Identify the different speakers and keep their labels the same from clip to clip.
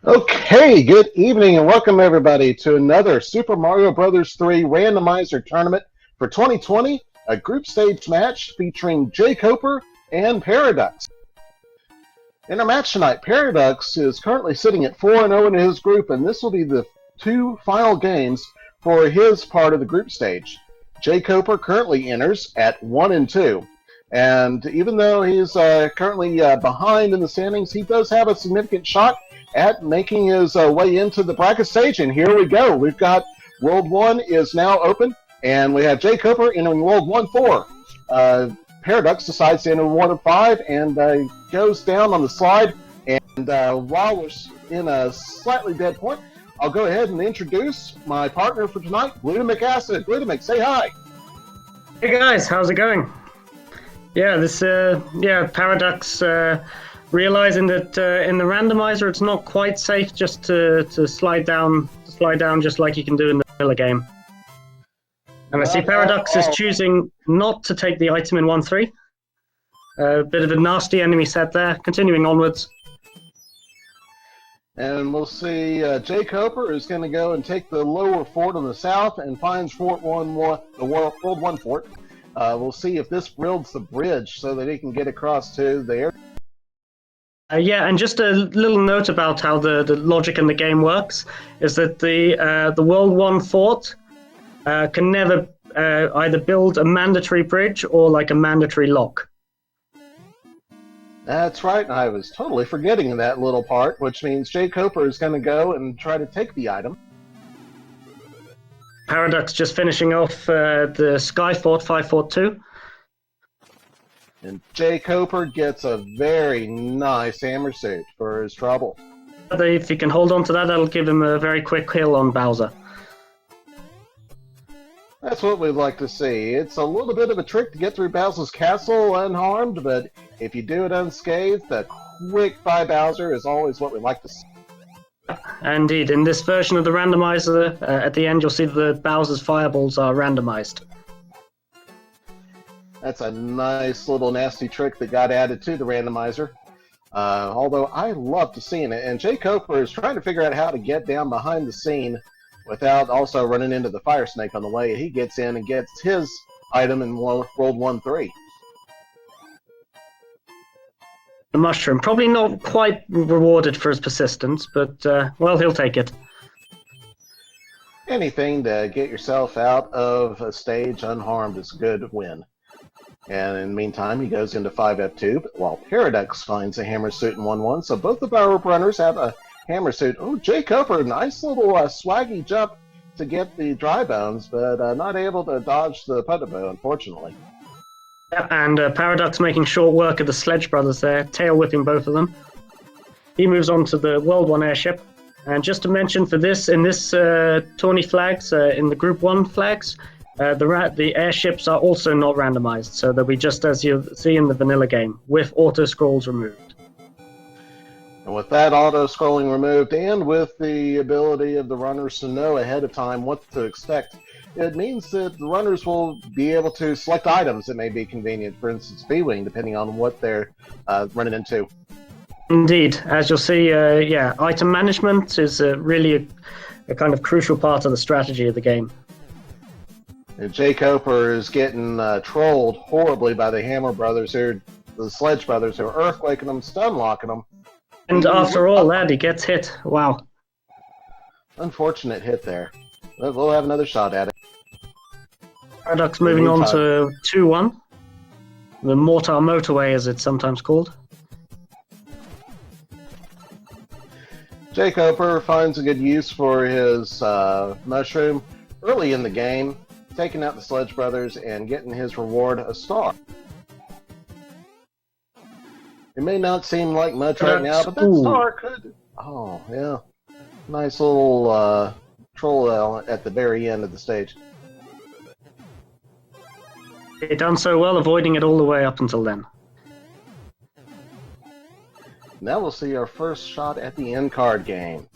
Speaker 1: Okay, good evening and welcome everybody to another Super Mario Bros. 3 Randomizer Tournament for 2020, a group stage match featuring jkoper and Paraducks. In our match tonight, Paraducks is currently sitting at 4-0 in his group, and this will be the two final games for his part of the group stage. jkoper currently enters at 1-2. And even though he's currently behind in the standings, he does have a significant shot at making his way into the bracket stage. And here we go. We've got World 1 is now open, and we have jkoper entering World 1-4. Paraducks decides to enter 1-5 and goes down on the slide. And while we're in a slightly dead point, I'll go ahead and introduce my partner for tonight, Glutamic Acid. Glutamic, say hi.
Speaker 2: Hey guys, how's it going? Yeah, Paraducks realizing that in the randomizer it's not quite safe just to slide down just like you can do in the vanilla game. And I see Paraducks is choosing not to take the item in 1-3. A bit of a nasty enemy set there. Continuing onwards.
Speaker 1: And we'll see jkoper is going to go and take the lower fort on the south and finds Fort 1-1, the World 1 fort. We'll see if this builds the bridge so that he can get across to there.
Speaker 2: Yeah, and just a little note about how the logic in the game works is that the World 1 fort can never either build a mandatory bridge or like a mandatory lock.
Speaker 1: That's right, I was totally forgetting that little part, which means jkoper is going to go and try to take the item.
Speaker 2: Paraducks just finishing off the Sky Fort 5-4-2.
Speaker 1: And jkoper gets a very nice hammer suit for his trouble.
Speaker 2: If he can hold on to that, that'll give him a very quick kill on Bowser.
Speaker 1: That's what we'd like to see. It's a little bit of a trick to get through Bowser's castle unharmed, but if you do it unscathed, a quick by Bowser is always what we like to see.
Speaker 2: Indeed, in this version of the randomizer, at the end you'll see that Bowser's fireballs are randomized.
Speaker 1: That's a nice little nasty trick that got added to the randomizer. Although I love to see it, and jkoper is trying to figure out how to get down behind the scene without also running into the fire snake on the way. He gets in and gets his item in World 1-3.
Speaker 2: The mushroom, probably not quite rewarded for his persistence, but well, he'll take it.
Speaker 1: Anything to get yourself out of a stage unharmed is a good win. And in the meantime, he goes into 5F2, while Paraducks finds a hammer suit in 1-1. So both of our runners have a hammer suit. Oh, jkoper, nice little swaggy jump to get the dry bones, but not able to dodge the putterbow, unfortunately.
Speaker 2: And Paraducks making short work of the Sledge Brothers there, tail whipping both of them. He moves on to the World 1 airship. And just to mention for this, in this tourney flags, in the Group 1 flags, the airships are also not randomized, so they'll be just as you see in the vanilla game, with auto-scrolls removed.
Speaker 1: And with that auto-scrolling removed, and with the ability of the runners to know ahead of time what to expect, it means that the runners will be able to select items that may be convenient, for instance, B-Wing, depending on what they're running into.
Speaker 2: Indeed. As you'll see, item management is really a kind of crucial part of the strategy of the game.
Speaker 1: And jkoper is getting trolled horribly by the Hammer Brothers, the Sledge Brothers, who are earthquaking them, stun locking them.
Speaker 2: And after all that, he gets hit. Wow.
Speaker 1: Unfortunate hit there. We'll have another shot at it.
Speaker 2: Paraducks moving on to 2-1. The Mortar Motorway, as it's sometimes called.
Speaker 1: jkoper finds a good use for his mushroom early in the game, taking out the Sledge Brothers and getting his reward, a star. It may not seem like much right now, but that star could... Oh, yeah. Nice little troll at the very end of the stage.
Speaker 2: He done so well, avoiding it all the way up until then.
Speaker 1: Now we'll see our first shot at the end card game.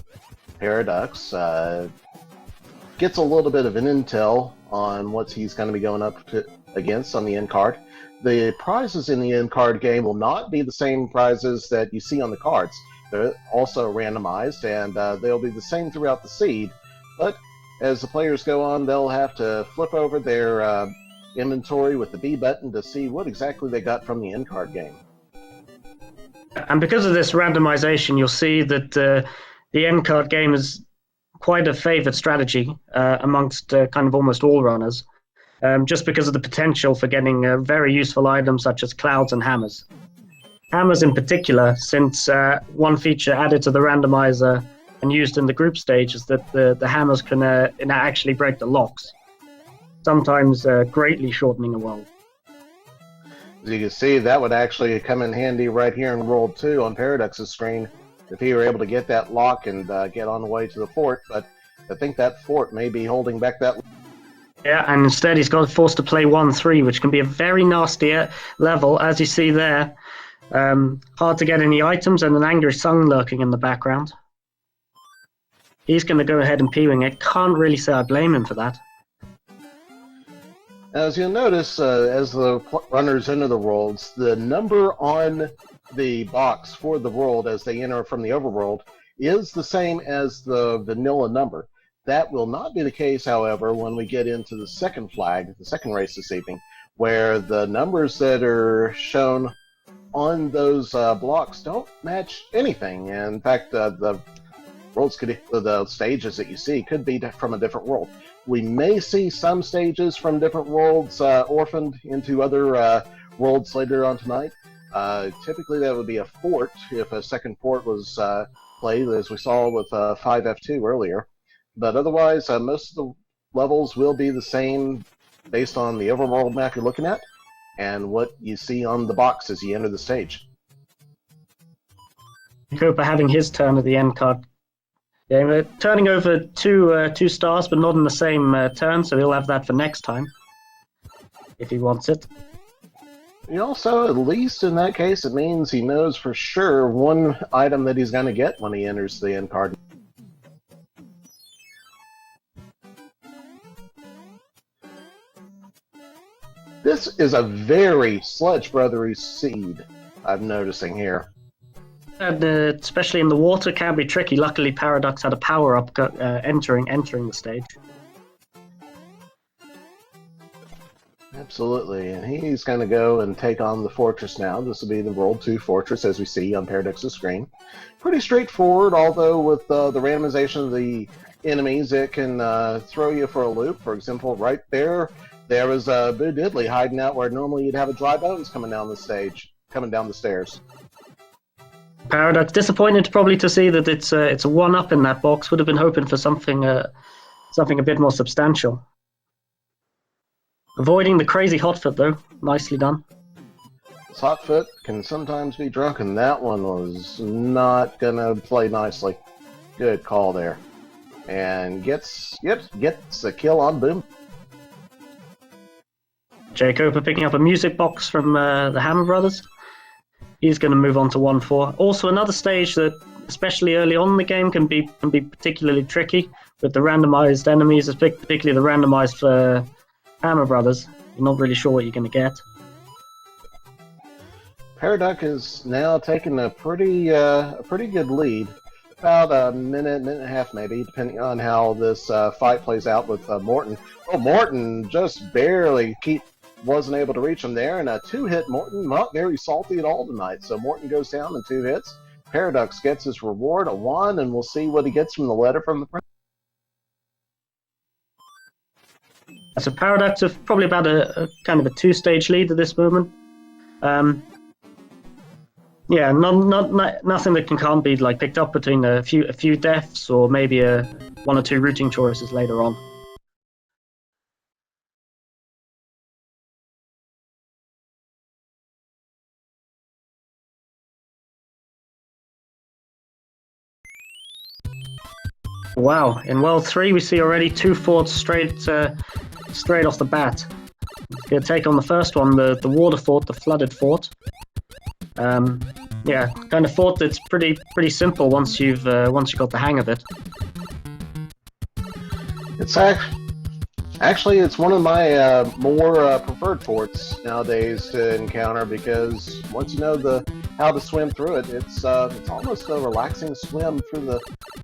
Speaker 1: Paraducks gets a little bit of an intel on what he's going to be going up against on the end card. The prizes in the end card game will not be the same prizes that you see on the cards. They're also randomized, and they'll be the same throughout the seed. But as the players go on, they'll have to flip over their inventory with the B button to see what exactly they got from the end card game.
Speaker 2: And because of this randomization, you'll see that the end card game is quite a favored strategy amongst kind of almost all runners, just because of the potential for getting very useful items such as clouds and hammers. Hammers in particular, since one feature added to the randomizer and used in the group stage is that the hammers can actually break the locks, sometimes greatly shortening a world.
Speaker 1: As you can see, that would actually come in handy right here in World 2 on Paradux's screen if he were able to get that lock and get on the way to the fort, but I think that fort may be holding back that.
Speaker 2: Yeah, and instead he's got forced to play 1-3, which can be a very nasty level, as you see there. Hard to get any items and an angry son lurking in the background. He's going to go ahead and P-wing it. Can't really say I blame him for that.
Speaker 1: As you'll notice, as the runners enter the worlds, the number on the box for the world as they enter from the overworld is the same as the vanilla number. That will not be the case, however, when we get into the second flag, the second race this evening, where the numbers that are shown on those blocks don't match anything. And in fact, the stages that you see could be from a different world. We may see some stages from different worlds orphaned into other worlds later on tonight. Typically that would be a fort if a second fort was played, as we saw with 5F2 earlier. But otherwise, most of the levels will be the same based on the overworld map you're looking at and what you see on the box as you enter the stage.
Speaker 2: jkoper having his turn at the end card. Yeah, turning over two stars, but not in the same turn, so he'll have that for next time, if he wants it.
Speaker 1: He also, at least in that case, it means he knows for sure one item that he's going to get when he enters the end card. This is a very Sludge Brothery seed, I'm noticing here.
Speaker 2: And especially in the water, can be tricky. Luckily, Paradux had a power-up entering the stage.
Speaker 1: Absolutely, and he's going to go and take on the fortress now. This will be the World 2 fortress, as we see on Paradux's screen. Pretty straightforward, although with the randomization of the enemies, it can throw you for a loop. For example, right there was Boo Diddley hiding out where normally you'd have a Dry Bones coming down the stairs.
Speaker 2: Paradux disappointed probably to see that it's a 1-up in that box. Would have been hoping for something a bit more substantial. Avoiding the crazy hotfoot though, nicely done.
Speaker 1: This hotfoot can sometimes be drunk, and that one was not gonna play nicely. Good call there, and gets a kill on Boom.
Speaker 2: jkoper picking up a music box from the Hammer Brothers. He's going to move on to 1-4. Also, another stage that, especially early on in the game, can be particularly tricky with the randomized enemies, particularly the randomized Hammer Brothers. You're not really sure what you're going to get.
Speaker 1: Paraduck is now taking a pretty good lead, about a minute and a half maybe, depending on how this fight plays out with Morton. Oh, Morton just barely wasn't able to reach him there, and a 2-hit Morton, not very salty at all tonight. So Morton goes down in 2 hits. Paradux gets his reward, a 1, and we'll see what he gets from the letter from the prince.
Speaker 2: So Paradux have probably about a kind of a 2-stage lead at this moment. Yeah, nothing that can't be like picked up between a few deaths or maybe 1 or 2 routing choices later on. Wow, in World 3 we see already 2 forts straight off the bat. Gonna take on the first one, the water fort, the flooded fort. Yeah, kind of fort that's pretty simple once you've got the hang of it.
Speaker 1: It's actually it's one of my more preferred forts nowadays to encounter, because once you know the how to swim through it. It's almost a relaxing swim through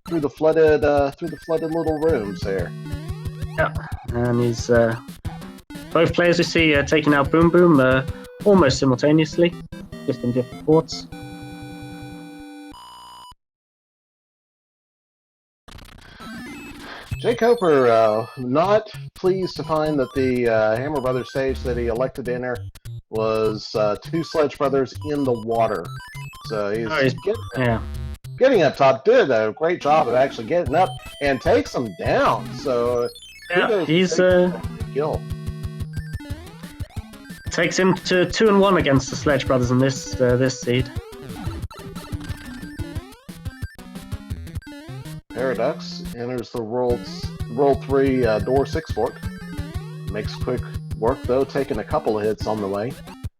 Speaker 1: the flooded little rooms there.
Speaker 2: Yeah, and he's both players we see taking out Boom Boom almost simultaneously, just in different ports.
Speaker 1: jkoper not pleased to find that the Hammer Brothers stage that he elected to enter was two Sledge Brothers in the water. So he's getting up top. Did a great job of actually getting up and takes them down. So
Speaker 2: yeah, he's
Speaker 1: kill.
Speaker 2: Takes him to 2-1 against the Sledge Brothers in this seed.
Speaker 1: Paraducks enters the World 3 door 6 fork. Makes quick work though, taking a couple of hits on the way.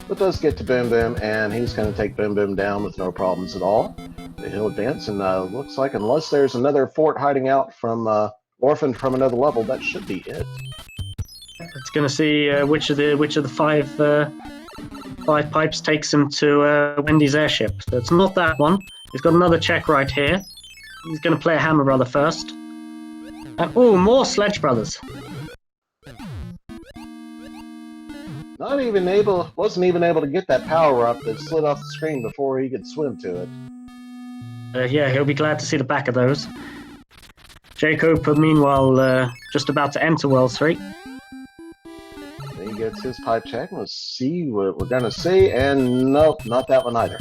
Speaker 1: But does get to Boom Boom, and he's going to take Boom Boom down with no problems at all. He'll advance, and looks like unless there's another fort hiding out from orphaned from another level, that should be it.
Speaker 2: It's going to see which of the five pipes takes him to Wendy's airship. So it's not that one. He's got another check right here. He's going to play a Hammer Brother first. And oh, more Sledge Brothers.
Speaker 1: Wasn't even able to get that power up that slid off the screen before he could swim to it.
Speaker 2: Yeah, he'll be glad to see the back of those. jkoper, meanwhile, just about to enter World 3.
Speaker 1: He gets his pipe check. Let's see what we're going to see. And nope, not that one either.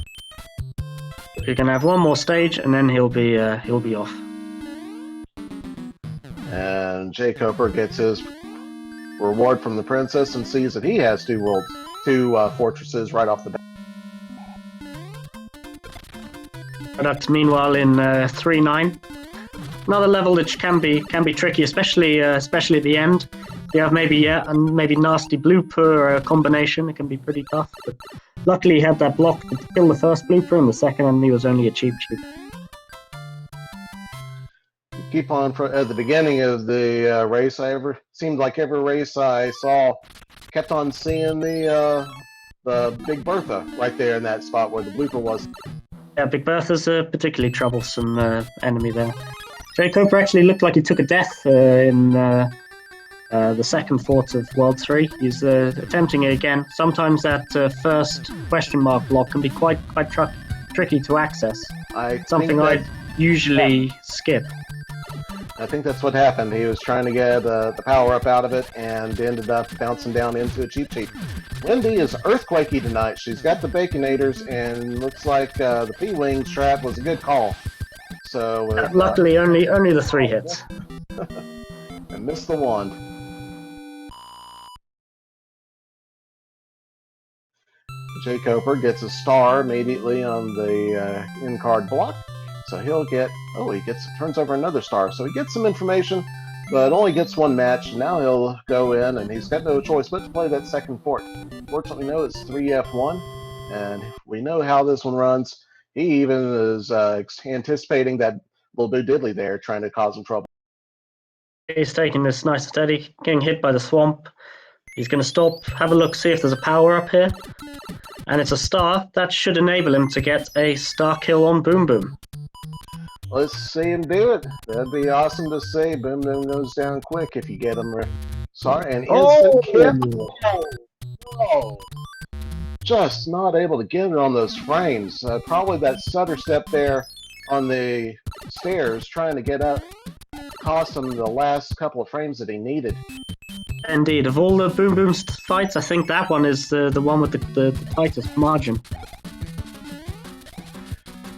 Speaker 2: You're going to have one more stage, and then he'll be off.
Speaker 1: And jkoper gets his reward from the princess and sees that he has two fortresses right off the bat.
Speaker 2: That's meanwhile in 3-9. Another level which can be tricky, especially at the end. You have maybe nasty blooper combination. It can be pretty tough. But luckily, he had that block to kill the first blooper, and the second enemy was only a cheap.
Speaker 1: Keep on at the beginning of the race. Seemed like every race I saw kept on seeing the Big Bertha right there in that spot where the blooper was.
Speaker 2: Yeah, Big Bertha's a particularly troublesome enemy there. jkoper actually looked like he took a death in the second fort of World 3. He's attempting it again. Sometimes that first question mark block can be quite tricky to access. Something I'd usually skip.
Speaker 1: I think that's what happened. He was trying to get the power up out of it and ended up bouncing down into a cheap. Wendy is earthquakey tonight. She's got the Baconators, and looks like the P-Wings trap was a good call. So
Speaker 2: luckily, only the 3 hits.
Speaker 1: And missed the wand. jkoper gets a star immediately on the in-card block. So he'll get, turns over another star. So he gets some information, but only gets one match. Now he'll go in, and he's got no choice but to play that second fort. Fortunately, no, it's 3F1, and we know how this one runs. He even is anticipating that little Boo Diddley there, trying to cause him trouble.
Speaker 2: He's taking this nice and steady, getting hit by the swamp. He's going to stop, have a look, see if there's a power up here. And it's a star. That should enable him to get a star kill on Boom Boom.
Speaker 1: Let's see him do it. That'd be awesome to see. Boom Boom goes down quick if you get him. Sorry, an instant kill. Oh. Just not able to get it on those frames. Probably that stutter step there on the stairs trying to get up cost him the last couple of frames that he needed.
Speaker 2: Indeed, of all the Boom Boom fights, I think that one is the one with the tightest margin.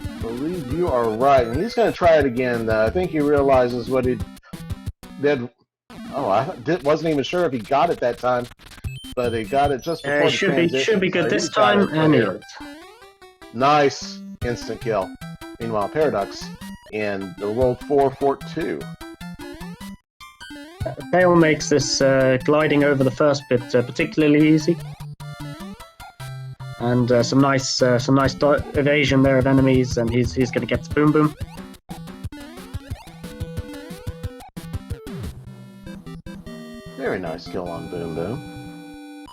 Speaker 1: I believe you are right, and he's going to try it again. I think he realizes what he did. Oh, I wasn't even sure if he got it that time, but he got it just before the transition.
Speaker 2: Should be good this time, and he is.
Speaker 1: Nice instant kill. Meanwhile, Paraducks in the World 4 Fort 2.
Speaker 2: Bale makes this gliding over the first bit particularly easy. And some nice evasion there of enemies, and he's going to get to Boom Boom.
Speaker 1: Very nice kill on Boom Boom.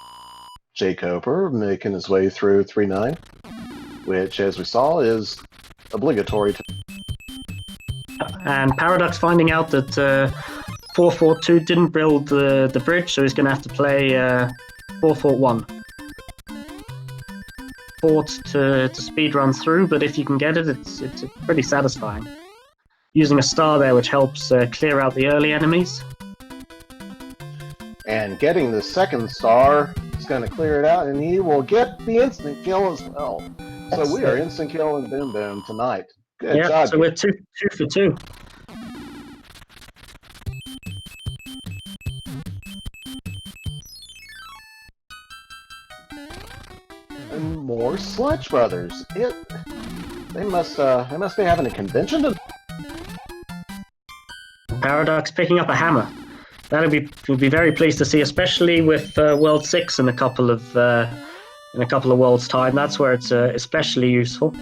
Speaker 1: jkoper making his way through 3-9. which, as we saw, is obligatory to.
Speaker 2: And Paraducks finding out that 442 didn't build the bridge, so he's going to have to play 441. Fort to speedrun through, but if you can get it, it's pretty satisfying. Using a star there, which helps clear out the early enemies.
Speaker 1: And getting the second star is going to clear it out, and he will get the instant kill as well. So we are instant kill and boom boom tonight. Good job.
Speaker 2: So we're two for two.
Speaker 1: And more Sludge Brothers. They must be having a convention.
Speaker 2: Paradox picking up a hammer. We'd be very pleased to see, especially with World 6 in a couple of worlds' time. That's where it's especially useful.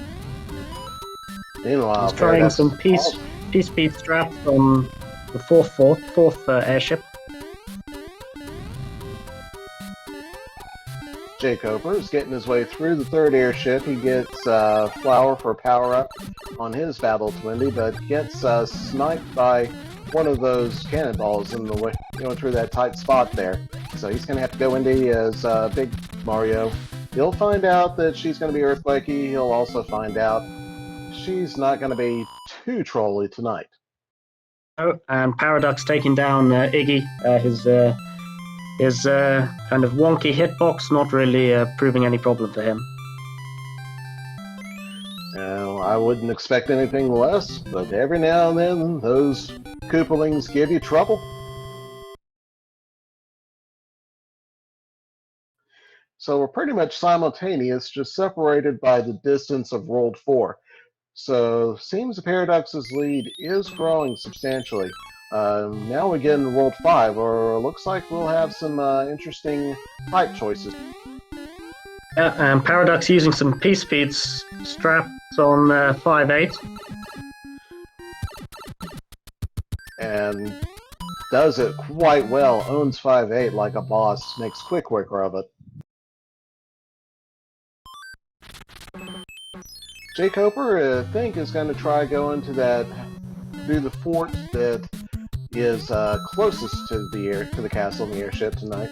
Speaker 1: Meanwhile,
Speaker 2: he's trying some peace speed straps on the fourth airship.
Speaker 1: jkoper is getting his way through the third airship. He gets flour for power-up on his battle Twindy, but gets sniped by one of those cannonballs in the way, going through that tight spot there. So he's going to have to go into his Big Mario. He'll find out that she's going to be earthquakey. He'll also find out she's not going to be too trolly tonight.
Speaker 2: Oh, and Paradox taking down Iggy. His kind of wonky hitbox not really proving any problem for him.
Speaker 1: I wouldn't expect anything less, but every now and then those Koopalings give you trouble. So we're pretty much simultaneous, just separated by the distance of World 4. So seems the Paradox's lead is growing substantially. Now we get in World 5, or looks like we'll have some interesting fight choices.
Speaker 2: And Paradox using some peace speeds straps on 5.8.
Speaker 1: And does it quite well, owns 5.8 like a boss, makes quick work of it. jkoper, I think, is going to try going to the fort that is closest to the castle and the airship tonight.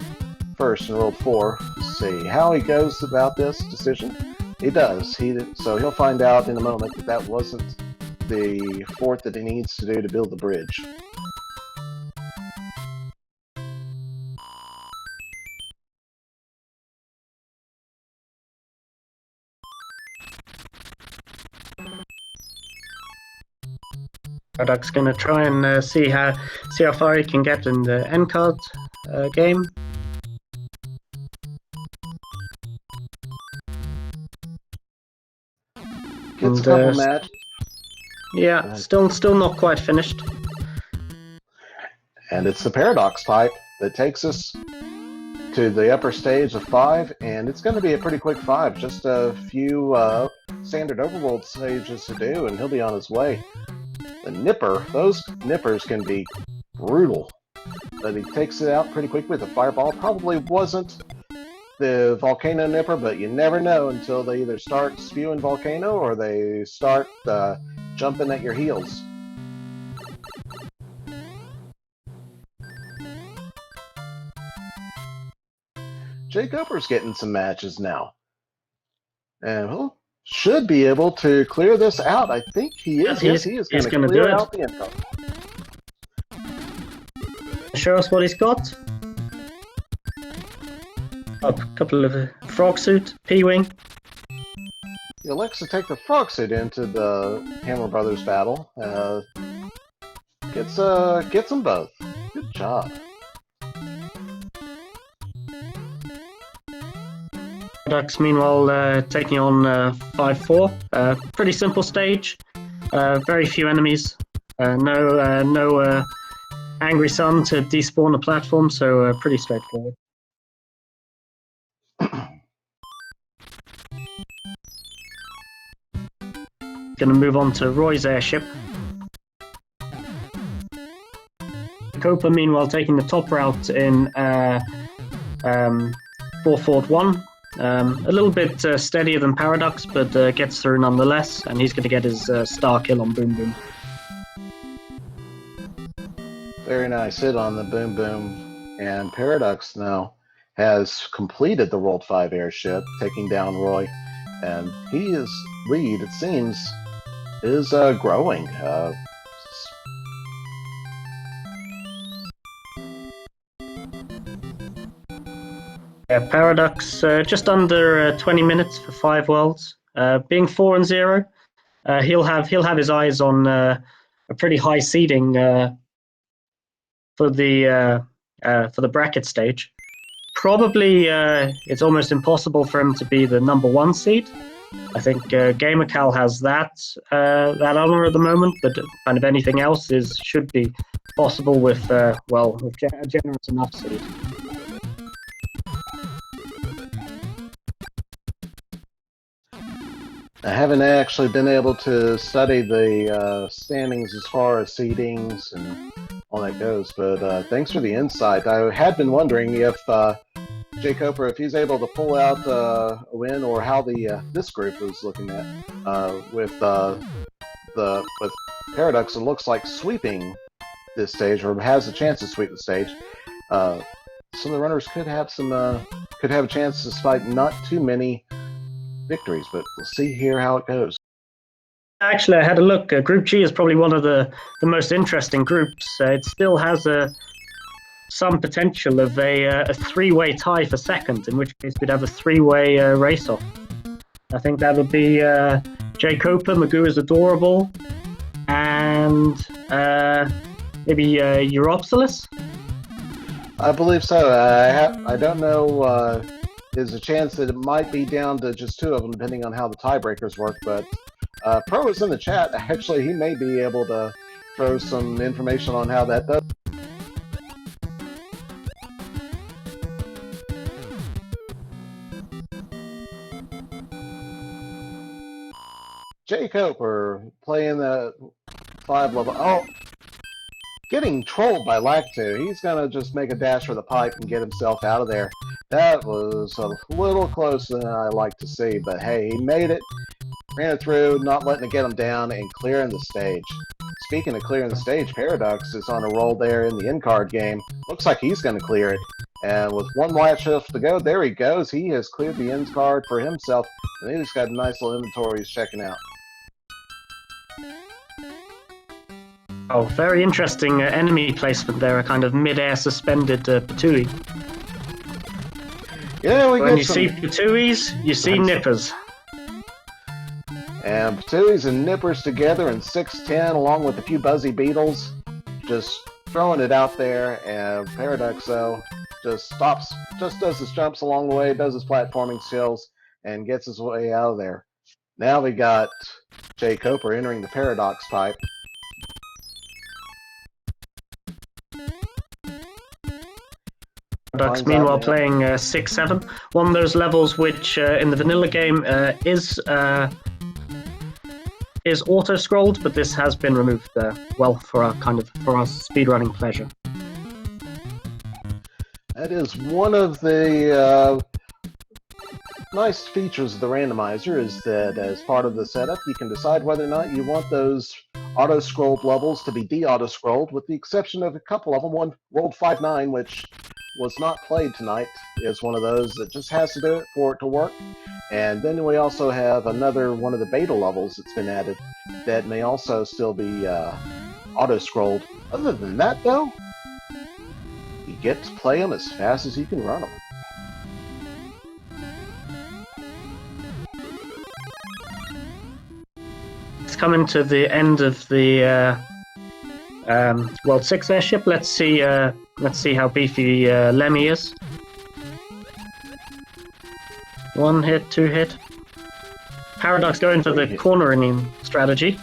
Speaker 1: First in World 4. Let's see how he goes about this decision. He does. So he'll find out in a moment that that wasn't the fort that he needs to do to build the bridge.
Speaker 2: Paradox gonna try and see how far he can get in the end card game.
Speaker 1: Gets a couple matches.
Speaker 2: Yeah, still not quite finished.
Speaker 1: And it's the Paradox pipe that takes us to the upper stage of 5, and it's going to be a pretty quick 5. Just a few standard overworld stages to do, and he'll be on his way. The Nipper, those Nippers can be brutal, but he takes it out pretty quick with a fireball. Probably wasn't the Volcano Nipper, but you never know until they either start spewing volcano or they start jumping at your heels. jkoper's getting some matches now, and well, should be able to clear this out. I think he is. Yes, he is going to clear out the income.
Speaker 2: Show us what he's got. A couple of frog suit, P-wing.
Speaker 1: He elects to take the frog suit into the Hammer Brothers battle. Gets them both. Good job.
Speaker 2: Paradox, meanwhile, taking on 5-4. Pretty simple stage. Very few enemies. No Angry Sun to despawn a platform, so pretty straightforward. Going to move on to Roy's airship. jkoper, meanwhile, taking the top route in 441. A little bit steadier than Paradox, but gets through nonetheless, and he's going to get his star kill on Boom Boom.
Speaker 1: Very nice hit on the Boom Boom, and Paradox now has completed the World 5 airship, taking down Roy, and his lead, it seems, is growing.
Speaker 2: Yeah, Paradox just under 20 minutes for 5 worlds. Being 4-0, he'll have his eyes on a pretty high seeding for the bracket stage. Probably it's almost impossible for him to be the #1 seed. I think Gamercal has that honor at the moment, but kind of anything else should be possible with a generous enough seed.
Speaker 1: I haven't actually been able to study the standings as far as seedings and all that goes, but thanks for the insight. I had been wondering if jkoper, if he's able to pull out a win, or how this group is looking at with Paradox. It looks like sweeping this stage, or has a chance to sweep the stage. Some of the runners could have a chance despite not too many victories, but we'll see here how it goes.
Speaker 2: Actually, I had a look. Group G is probably one of the most interesting groups. It still has some potential of a 3-way tie for second, in which case we'd have a 3-way race-off. I think that would be jkoper, Magoo is Adorable, and maybe Europsilus?
Speaker 1: I believe so. I don't know. There's a chance that it might be down to just 2 of them, depending on how the tiebreakers work, but Pro is in the chat. Actually, he may be able to throw some information on how that does. jkoper playing the 5 level. Oh, getting trolled by Lacto. He's gonna just make a dash for the pipe and get himself out of there. That was a little closer than I like to see, but hey, he made it. Ran it through, not letting it get him down, and clearing the stage. Speaking of clearing the stage, Paradox is on a roll there in the in-card game. Looks like he's going to clear it. And with 1 last shift to go, there he goes. He has cleared the end card for himself, and he's got a nice little inventory he's checking out.
Speaker 2: Oh, very interesting enemy placement there, a kind of mid-air suspended Patui.
Speaker 1: Yeah,
Speaker 2: when you see Patuis, you see nippers.
Speaker 1: And Patuis and nippers together in 6-10, along with a few buzzy beetles, just throwing it out there. And Paradox, though, just stops, just does his jumps along the way, does his platforming skills, and gets his way out of there. Now we got jkoper entering the Paradox pipe.
Speaker 2: Paradox, meanwhile, playing 6-7. One of those levels which in the vanilla game is auto-scrolled, but this has been removed for our speedrunning pleasure.
Speaker 1: That is one of the nice features of the randomizer, is that as part of the setup, you can decide whether or not you want those auto-scrolled levels to be de-auto-scrolled, with the exception of a couple of them. One, World 5-9, which was not played tonight, is one of those that just has to do it for it to work. And then we also have another one of the beta levels that's been added that may also still be auto-scrolled. Other than that, though, you get to play them as fast as you can run them.
Speaker 2: It's coming to the end of the World 6 airship. Let's see how beefy Lemmy is. 1 hit, 2 hit. Paradox going for the cornering strategy.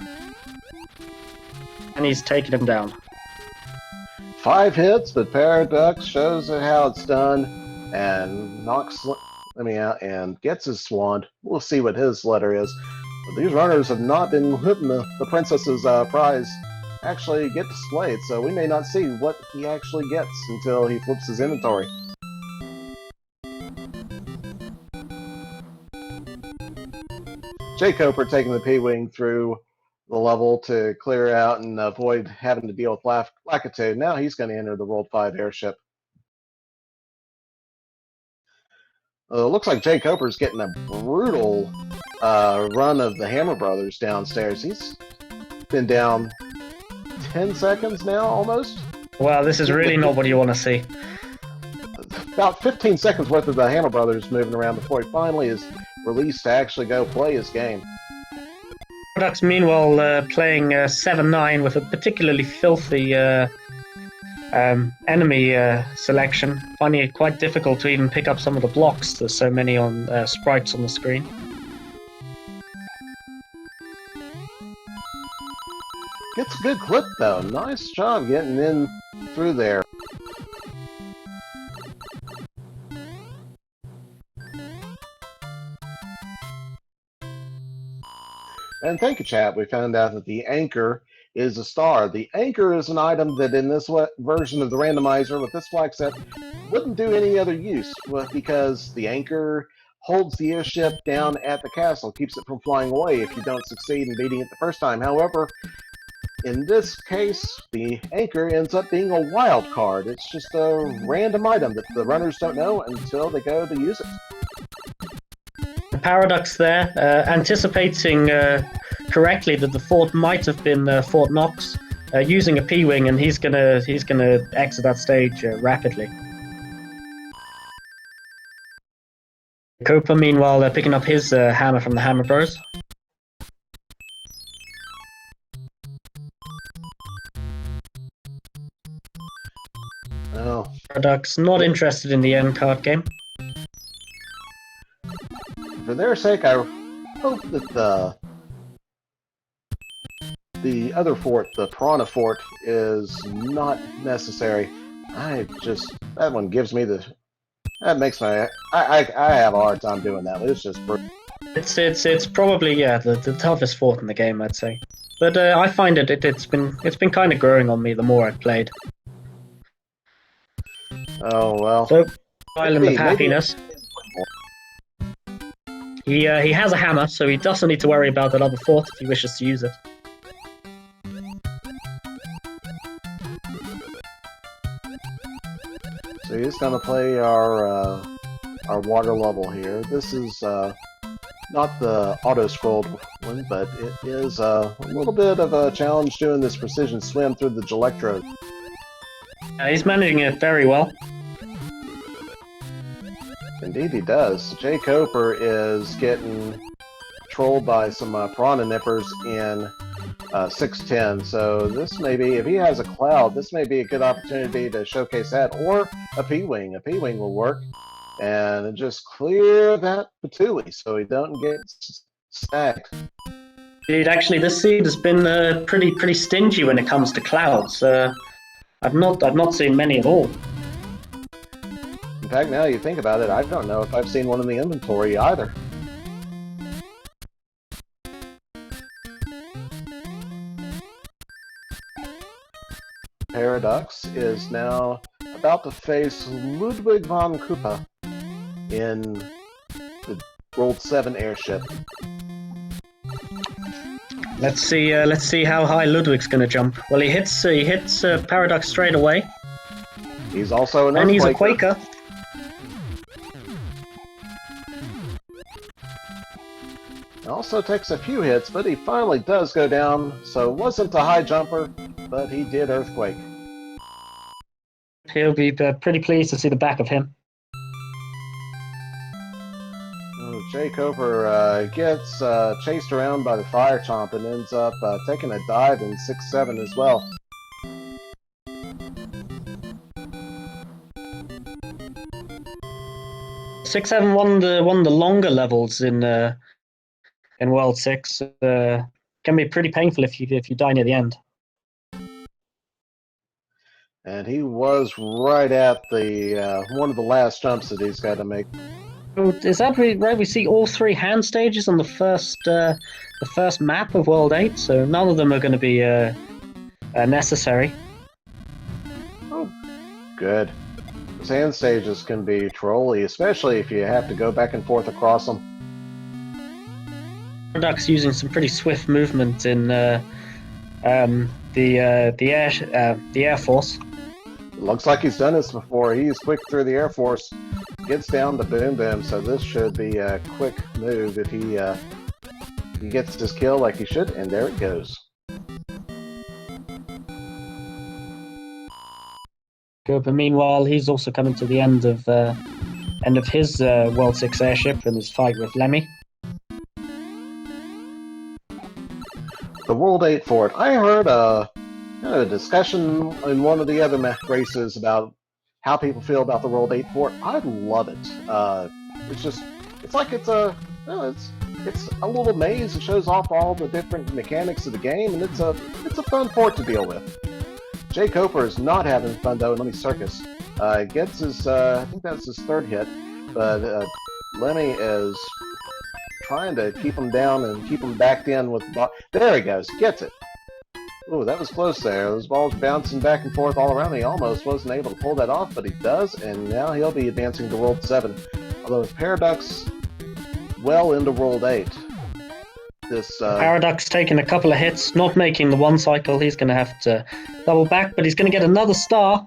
Speaker 2: And he's taking him down.
Speaker 1: 5 hits, but Paradox shows it how it's done and knocks Lemmy out and gets his swan. We'll see what his letter is. But these runners have not been hitting the princess's prize actually get displayed, so we may not see what he actually gets until he flips his inventory. jkoper taking the P-Wing through the level to clear out and avoid having to deal with Lakitu. Now he's going to enter the World 5 airship. It looks like jkoper's getting a brutal run of the Hammer Brothers downstairs. He's been down 10 seconds now, almost.
Speaker 2: Wow, this is really not what you want to see.
Speaker 1: About 15 seconds worth of the Hammer Brothers moving around before he finally is released to actually go play his game.
Speaker 2: Paraducks, meanwhile, playing 7-9 with a particularly filthy enemy selection, finding it quite difficult to even pick up some of the blocks. There's so many on sprites on the screen.
Speaker 1: Gets a good clip though. Nice job getting in through there. And thank you, chat. We found out that the anchor is a star. The anchor is an item that in this version of the randomizer with this flag set wouldn't do any other use because the anchor holds the airship down at the castle, keeps it from flying away if you don't succeed in beating it the first time. However, in this case, the anchor ends up being a wild card. It's just a random item that the runners don't know until they go to use it.
Speaker 2: Paraducks there, anticipating correctly that the fort might have been Fort Knox, using a P-Wing, and he's gonna exit that stage rapidly. jkoper, meanwhile, picking up his hammer from the Hammer Bros.
Speaker 1: Oh.
Speaker 2: Paraducks not interested in the end card game.
Speaker 1: For their sake, I hope that the other fort, the Piranha Fort, is not necessary. That one gives me that makes my I have a hard time doing that. It's just brutal.
Speaker 2: It's probably the toughest fort in the game, I'd say. But I find it's been kind of growing on me the more I've played.
Speaker 1: Oh well.
Speaker 2: So, island of happiness. He has a hammer, so he doesn't need to worry about that other fort if he wishes to use it.
Speaker 1: So he's going to play our water level here. This is not the auto-scrolled one, but it is a little bit of a challenge doing this precision swim through the Gelectro.
Speaker 2: He's managing it very well.
Speaker 1: Indeed he does. jkoper is getting trolled by some Piranha Nippers in 610, so this may be, if he has a cloud, this may be a good opportunity to showcase that, or a P-Wing. A P-Wing will work, and just clear that Patooey so he don't get stacked.
Speaker 2: Indeed, actually, this seed has been pretty stingy when it comes to clouds. I've not seen many at all.
Speaker 1: In fact, now you think about it, I don't know if I've seen one in the inventory either. Paraducks is now about to face Ludwig von Koopa in the World 7 airship.
Speaker 2: Let's see how high Ludwig's going to jump. Well, he hits Paraducks straight away.
Speaker 1: He's also an Earthquaker.
Speaker 2: And he's a Quaker.
Speaker 1: Also takes a few hits, but he finally does go down. So wasn't a high jumper, but he did Earthquake.
Speaker 2: He'll be pretty pleased to see the back of him.
Speaker 1: jkoper gets chased around by the Fire Chomp and ends up taking a dive in 6-7 as well.
Speaker 2: Six seven won the longer levels in World 6. Can be pretty painful if you die near the end.
Speaker 1: And he was right at the one of the last jumps that he's got to make.
Speaker 2: Is that right? We see all three hand stages on the first map of World 8, so none of them are going to be necessary.
Speaker 1: Oh, good. Those hand stages can be trolly, especially if you have to go back and forth across them.
Speaker 2: Paraducks using some pretty swift movement in the Air Force.
Speaker 1: Looks like he's done this before. He's quick through the Air Force, gets down to Boom Boom, so this should be a quick move if he gets his kill like he should, and there it goes.
Speaker 2: But meanwhile, he's also coming to the end of his World 6 airship in his fight with Lemmy.
Speaker 1: The World 8 for it. I heard a discussion in one of the other races about how people feel about the World 8 for it. I love it. It's like it's a little maze. It shows off all the different mechanics of the game, and it's a fun port to deal with. jkoper is not having fun though in Lemmy Circus. Gets his I think that's his third hit, but Lemmy is trying to keep him down and keep him backed in with the ball. There he goes, gets it. Ooh, that was close there. Those balls bouncing back and forth all around. He almost wasn't able to pull that off, but he does, and now he'll be advancing to World 7. Although Paraducks well into World 8.
Speaker 2: Paraducks taking a couple of hits, not making the one cycle. He's going to have to double back, but he's going to get another star.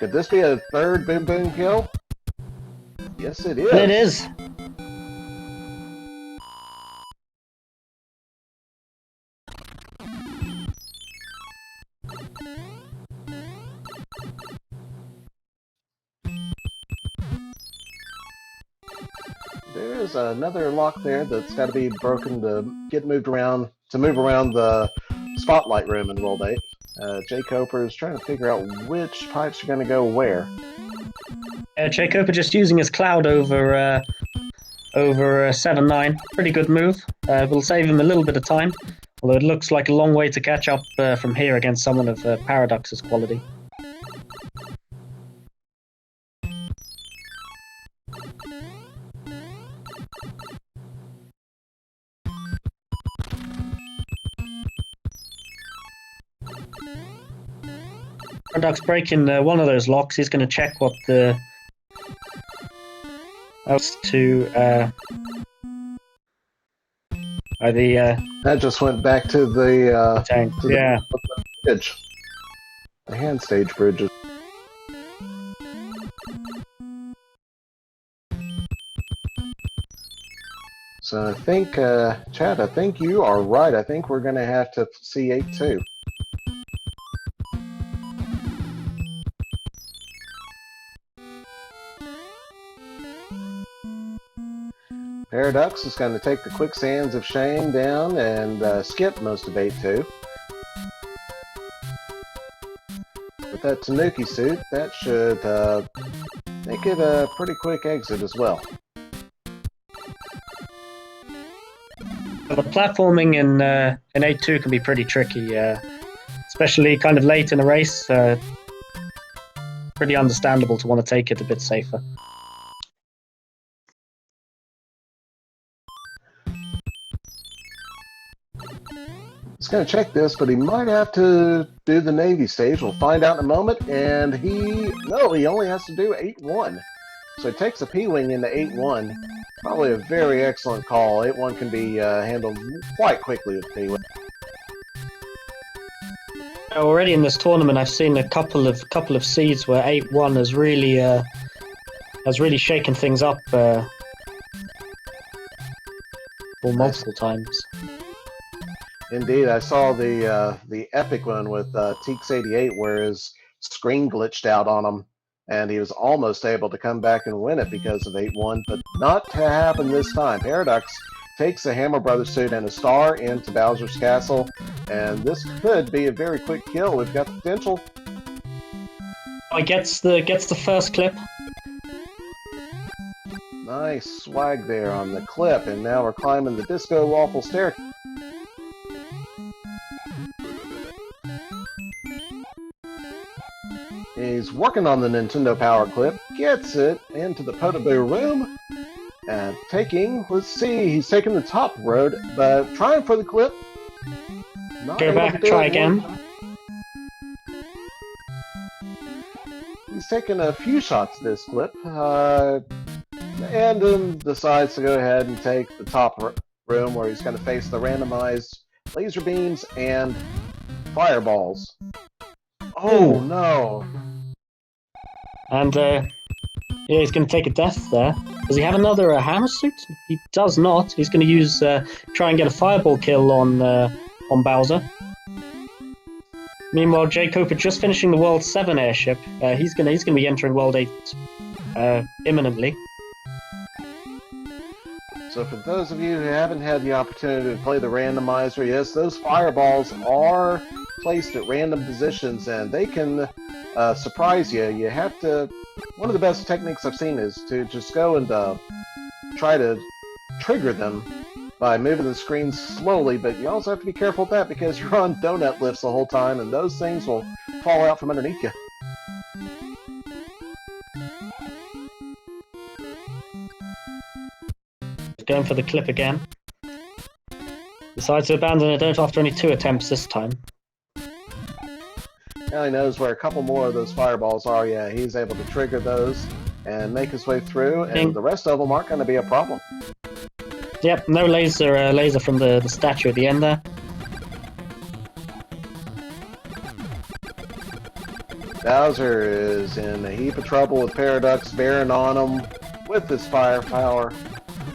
Speaker 1: Could this be a third Boom Boom kill? Yes, it is.
Speaker 2: It is.
Speaker 1: There's another lock there that's got to be broken to move around the spotlight room in World 8. jkoper is trying to figure out which pipes are going to go where.
Speaker 2: jkoper just using his cloud over 7-9. Pretty good move. Will save him a little bit of time, although it looks like a long way to catch up from here against someone of Paradux's quality. Paraducks breaking one of those locks. He's going to check what the else to
Speaker 1: that just went back to the
Speaker 2: tank.
Speaker 1: to the bridge, the hand stage bridges. So I think, Chad, I think you are right. I think we're going to have to see 8-2. Paraducks is going to take the quicksands of shame down and skip most of 8-2. With that Tanuki suit, that should make it a pretty quick exit as well.
Speaker 2: The platforming in 8-2 can be pretty tricky, especially kind of late in a race. Pretty understandable to want to take it a bit safer.
Speaker 1: He's going to check this, but he might have to do the Navy stage. We'll find out in a moment. And he only has to do 8-1. So he takes a P-Wing into 8-1. Probably a very excellent call. 8-1 can be handled quite quickly with P-Wing.
Speaker 2: Already in this tournament, I've seen a couple of seeds where 8-1 has really shaken things up multiple times.
Speaker 1: Indeed, I saw the epic one with Teeks88 where his screen glitched out on him, and he was almost able to come back and win it because of 8-1, but not to happen this time. Paraducks takes the Hammer Brothers suit and a star into Bowser's Castle, and this could be a very quick kill. We've got the potential.
Speaker 2: He gets the first clip.
Speaker 1: Nice swag there on the clip, and now we're climbing the Disco Waffle staircase. He's working on the Nintendo Power Clip, gets it into the Potable room, and let's see, he's taking the top road, but trying for the clip.
Speaker 2: Go back, try again.
Speaker 1: He's taking a few shots this clip, and then decides to go ahead and take the top room where he's going to face the randomized laser beams and fireballs. Oh no!
Speaker 2: And yeah, he's going to take a death there. Does he have another hammer suit? He does not. He's going to use try and get a fireball kill on Bowser. Meanwhile, jkoper just finishing the World 7 airship. He's going to be entering World 8 imminently.
Speaker 1: So for those of you who haven't had the opportunity to play the randomizer, yes, those fireballs are placed at random positions and they can surprise you. You have to... One of the best techniques I've seen is to just go and try to trigger them by moving the screen slowly, but you also have to be careful with that because you're on donut lifts the whole time and those things will fall out from underneath you.
Speaker 2: Going for the clip again. Decides to abandon it after only 2 attempts this time.
Speaker 1: Now he knows where a couple more of those fireballs are. Yeah, he's able to trigger those and make his way through, and the rest of them aren't going to be a problem.
Speaker 2: Yep, no laser from the statue at the end there.
Speaker 1: Bowser is in a heap of trouble with Paraducks bearing on him with his firepower.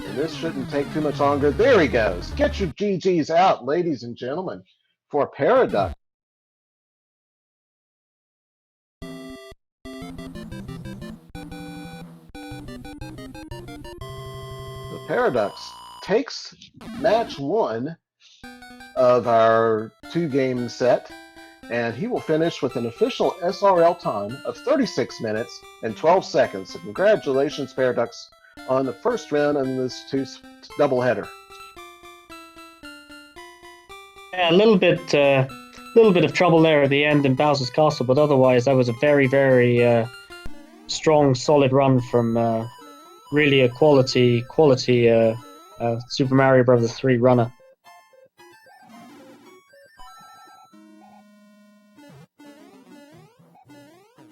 Speaker 1: And this shouldn't take too much longer. There he goes. Get your GGs out, ladies and gentlemen, for Paraducks. The Paraducks takes match 1 of our 2-game set, and he will finish with an official SRL time of 36 minutes and 12 seconds. So congratulations, Paraducks, on the first round in this doubleheader.
Speaker 2: Yeah, a little bit of trouble there at the end in Bowser's Castle, but otherwise that was a very, very strong, solid run from really a quality Super Mario Bros. 3 runner.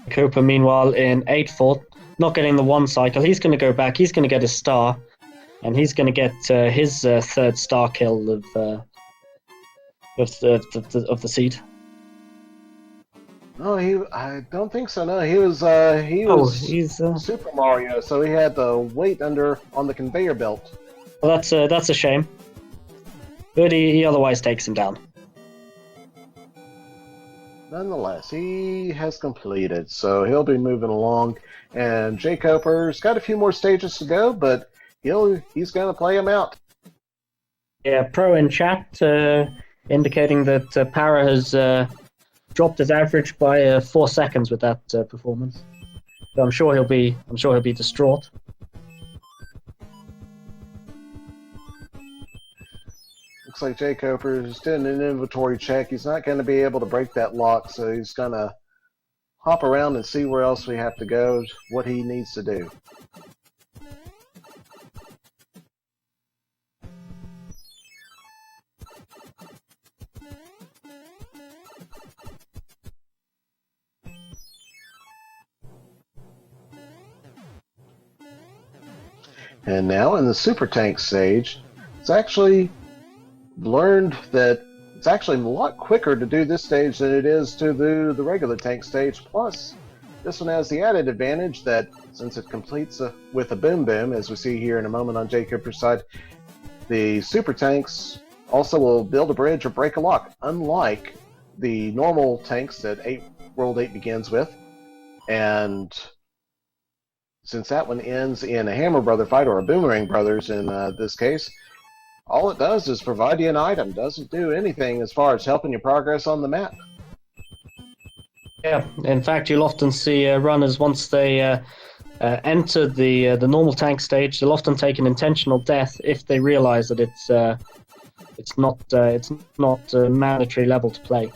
Speaker 2: jkoper, meanwhile, in 8th, not getting the 1 cycle. He's going to go back. He's going to get a star, and he's going to get his 3rd star kill of the seed.
Speaker 1: No, I don't think so. No, he was
Speaker 2: he's
Speaker 1: Super Mario, so he had the weight on the conveyor belt.
Speaker 2: Well, that's a shame. But he otherwise takes him down.
Speaker 1: Nonetheless, he has completed, so he'll be moving along. And jkoper's got a few more stages to go, but he's going to play him out.
Speaker 2: Yeah, pro in chat indicating that Para has dropped his average by 4 seconds with that performance. So I'm sure he'll be distraught.
Speaker 1: Looks like jkoper is doing an inventory check. He's not going to be able to break that lock, so he's going to hop around and see where else we have to go, what he needs to do. And now in the Super Tank stage, it's actually learned that it's actually a lot quicker to do this stage than it is to do the regular tank stage. Plus, this one has the added advantage that since it completes with a boom boom, as we see here in a moment on jkoper's side, the Super Tanks also will build a bridge or break a lock, unlike the normal tanks that World 8 begins with. And since that one ends in a Hammer Brother fight, or a Boomerang Brothers in this case, all it does is provide you an item. Doesn't do anything as far as helping you progress on the map.
Speaker 2: Yeah, in fact, you'll often see runners, once they enter the normal tank stage, they'll often take an intentional death if they realize that it's not a mandatory level to play.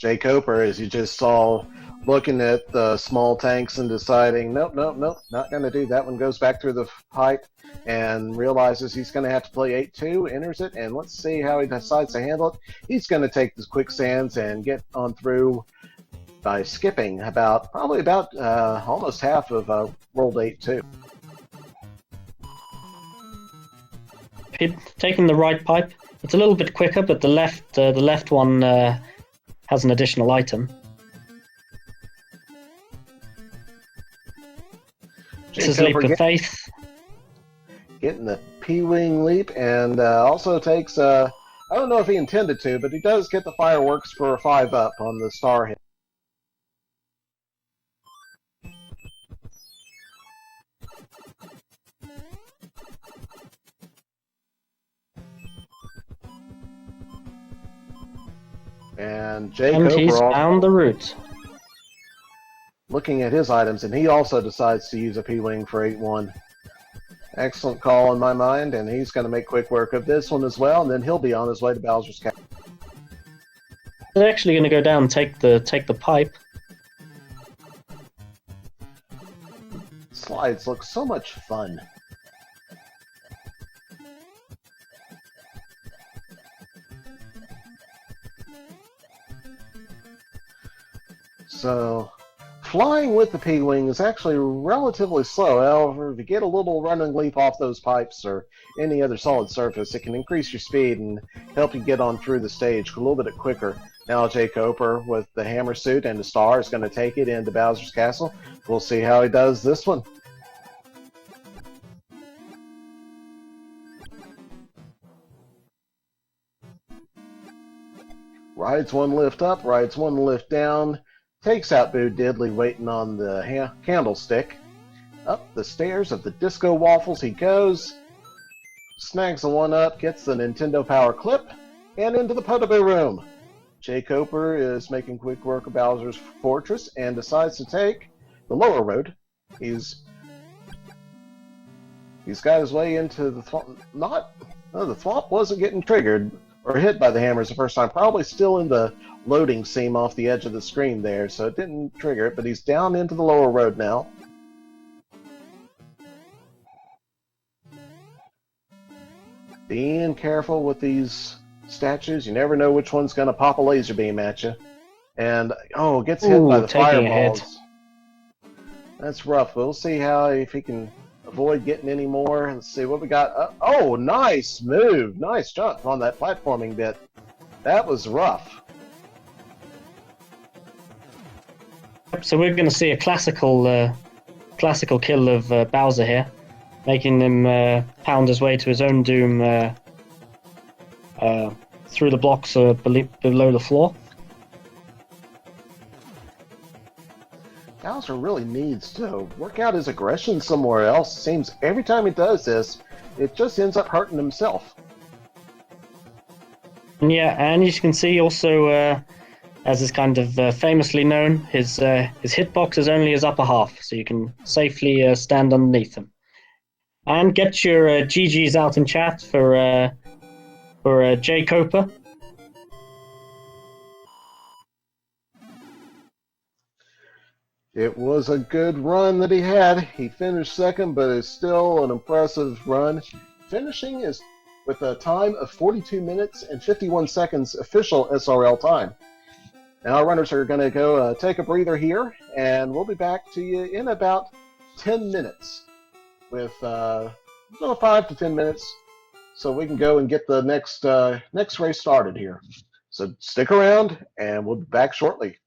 Speaker 1: jkoper, as you just saw, looking at the small tanks and deciding, nope, not going to do that one. Goes back through the pipe and realizes he's going to have to play 8-2, enters it, and let's see how he decides to handle it. He's going to take the quicksands and get on through by skipping probably about almost half of World 8-2.
Speaker 2: taking the right pipe. It's a little bit quicker, but the left one has an additional item. This is leap of faith.
Speaker 1: Getting the P-wing leap, and also takes. I don't know if he intended to, but he does get the fireworks for a 5-up on the star hit. And jkoper
Speaker 2: he's found the route.
Speaker 1: Looking at his items, and he also decides to use a P-wing for 8-1. Excellent call in my mind, and he's going to make quick work of this one as well, and then he'll be on his way to Bowser's Castle.
Speaker 2: They're actually going to go down and take the pipe.
Speaker 1: Slides look so much fun. So, flying with the P-wing is actually relatively slow. However, if you get a little running leap off those pipes or any other solid surface, it can increase your speed and help you get on through the stage a little bit quicker. Now jkoper with the hammer suit and the star is going to take it into Bowser's Castle. We'll see how he does this one. Rides one lift up, rides one lift down. Takes out Boo Diddley waiting on the candlestick. Up the stairs of the Disco Waffles he goes. Snags the one up, gets the Nintendo Power Clip, and into the Potable Room. jkoper is making quick work of Bowser's Fortress and decides to take the lower road. He's got his way into the Thwomp. The Thwomp wasn't getting triggered or hit by the hammers the first time. Probably still in the loading seam off the edge of the screen there, so it didn't trigger it, but he's down into the lower road now. Being careful with these statues. You never know which one's going to pop a laser beam at you. And, gets hit by the fireballs. That's rough. We'll see if he can avoid getting any more. Let's see what we got. Nice move. Nice jump on that platforming bit. That was rough.
Speaker 2: So we're going to see a classical kill of Bowser here, making him pound his way to his own doom through the blocks below the floor.
Speaker 1: Bowser really needs to work out his aggression somewhere else. Seems every time he does this, it just ends up hurting himself.
Speaker 2: Yeah, and as you can see also, as is kind of famously known, his hitbox is only his upper half, so you can safely stand underneath him. And get your GGs out in chat for jkoper.
Speaker 1: It was a good run that he had. He finished second, but it's still an impressive run. Finishing is with a time of 42 minutes and 51 seconds official SRL time. Now our runners are going to go take a breather here, and we'll be back to you in about 10 minutes with 5 to 10 minutes, so we can go and get the next race started here. So stick around, and we'll be back shortly.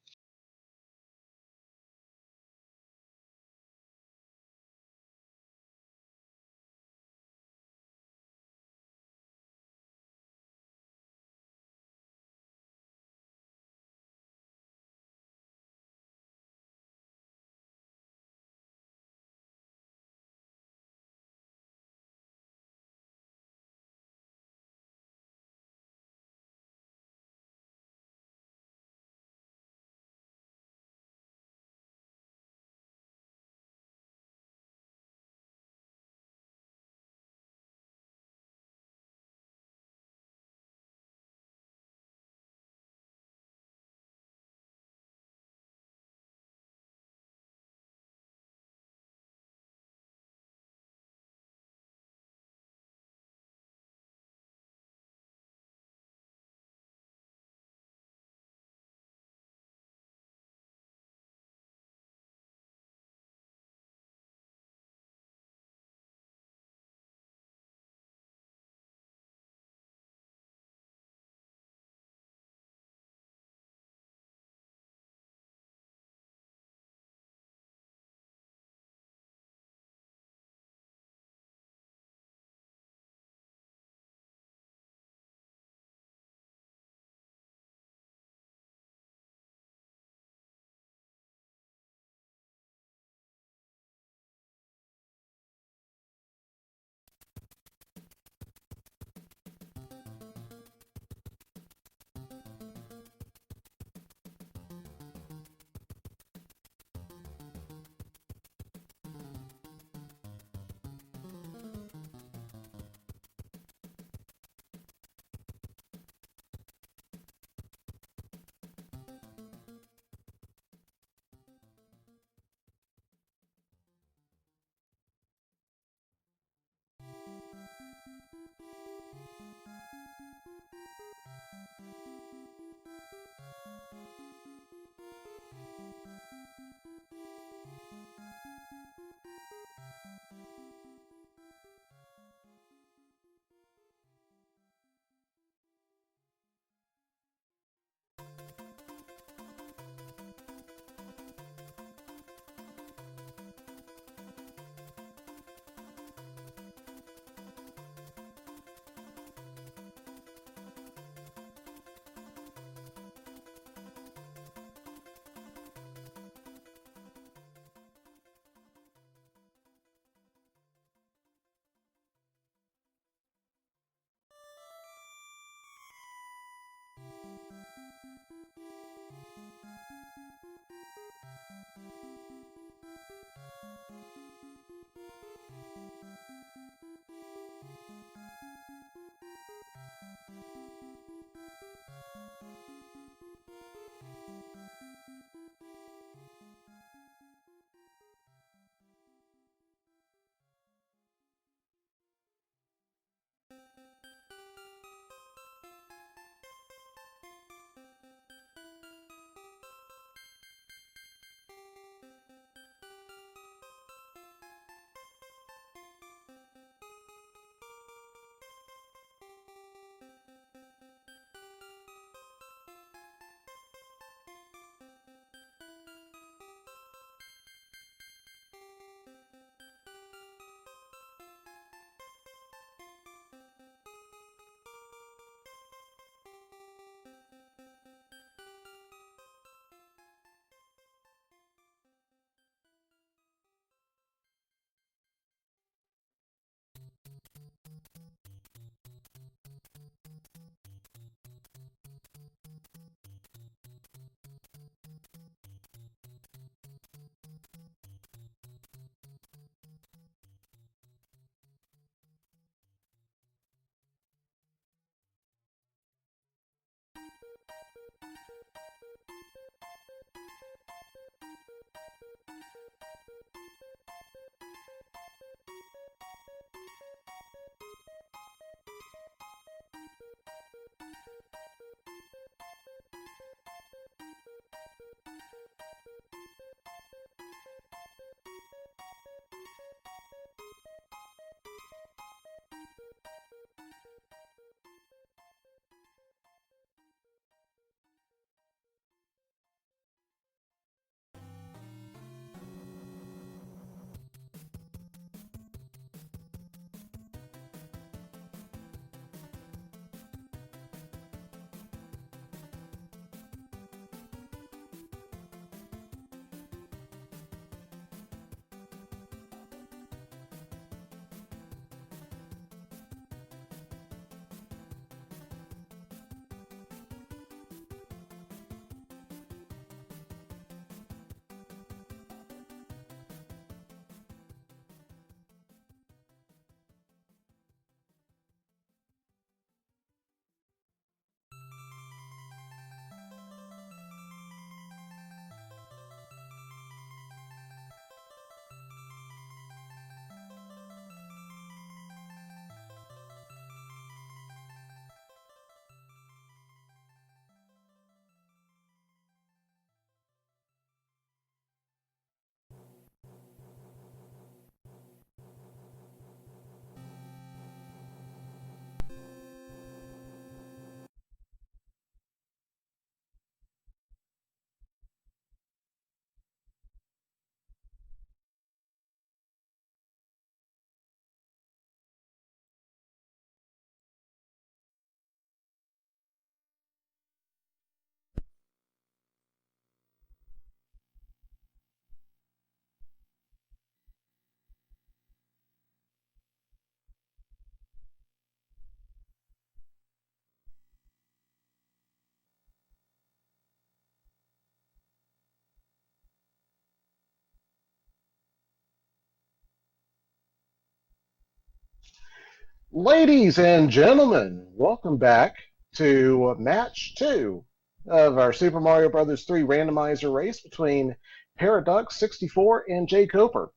Speaker 1: Ladies and gentlemen, welcome back to match 2 of our Super Mario Bros. 3 randomizer race between paraducks64 and jkoper.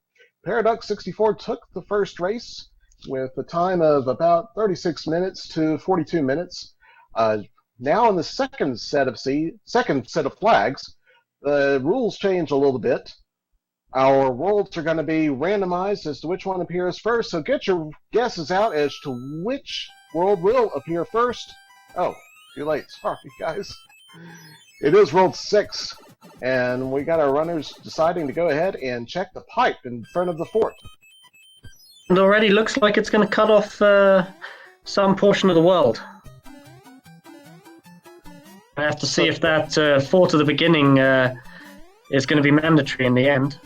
Speaker 1: Paraducks64 took the first race with a time of about 36 minutes to 42 minutes. Now in the second set of flags, the rules change a little bit. Our worlds are going to be randomized as to which one appears first, so get your guesses out as to which world will appear first. Oh, too late. Sorry, guys. It is World 6, and we got our runners deciding to go ahead and check the pipe in front of the fort.
Speaker 2: It already looks like it's going to cut off some portion of the world. I have to see if that fort at the beginning is going to be mandatory in the end.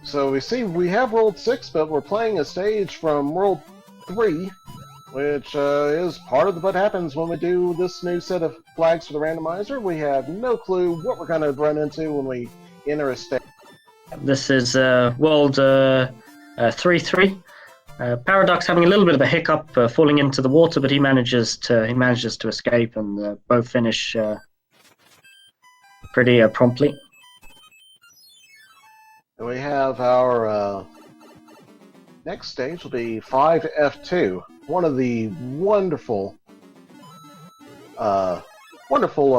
Speaker 1: So we see we have World 6, but we're playing a stage from World 3, which is part of what happens when we do this new set of flags for the randomizer. We have no clue what we're going to run into when we enter a stage.
Speaker 2: This is World 3-3. Paradox having a little bit of a hiccup, falling into the water, but he manages to escape, and both finish pretty promptly.
Speaker 1: We have our next stage will be 5F2, one of the wonderful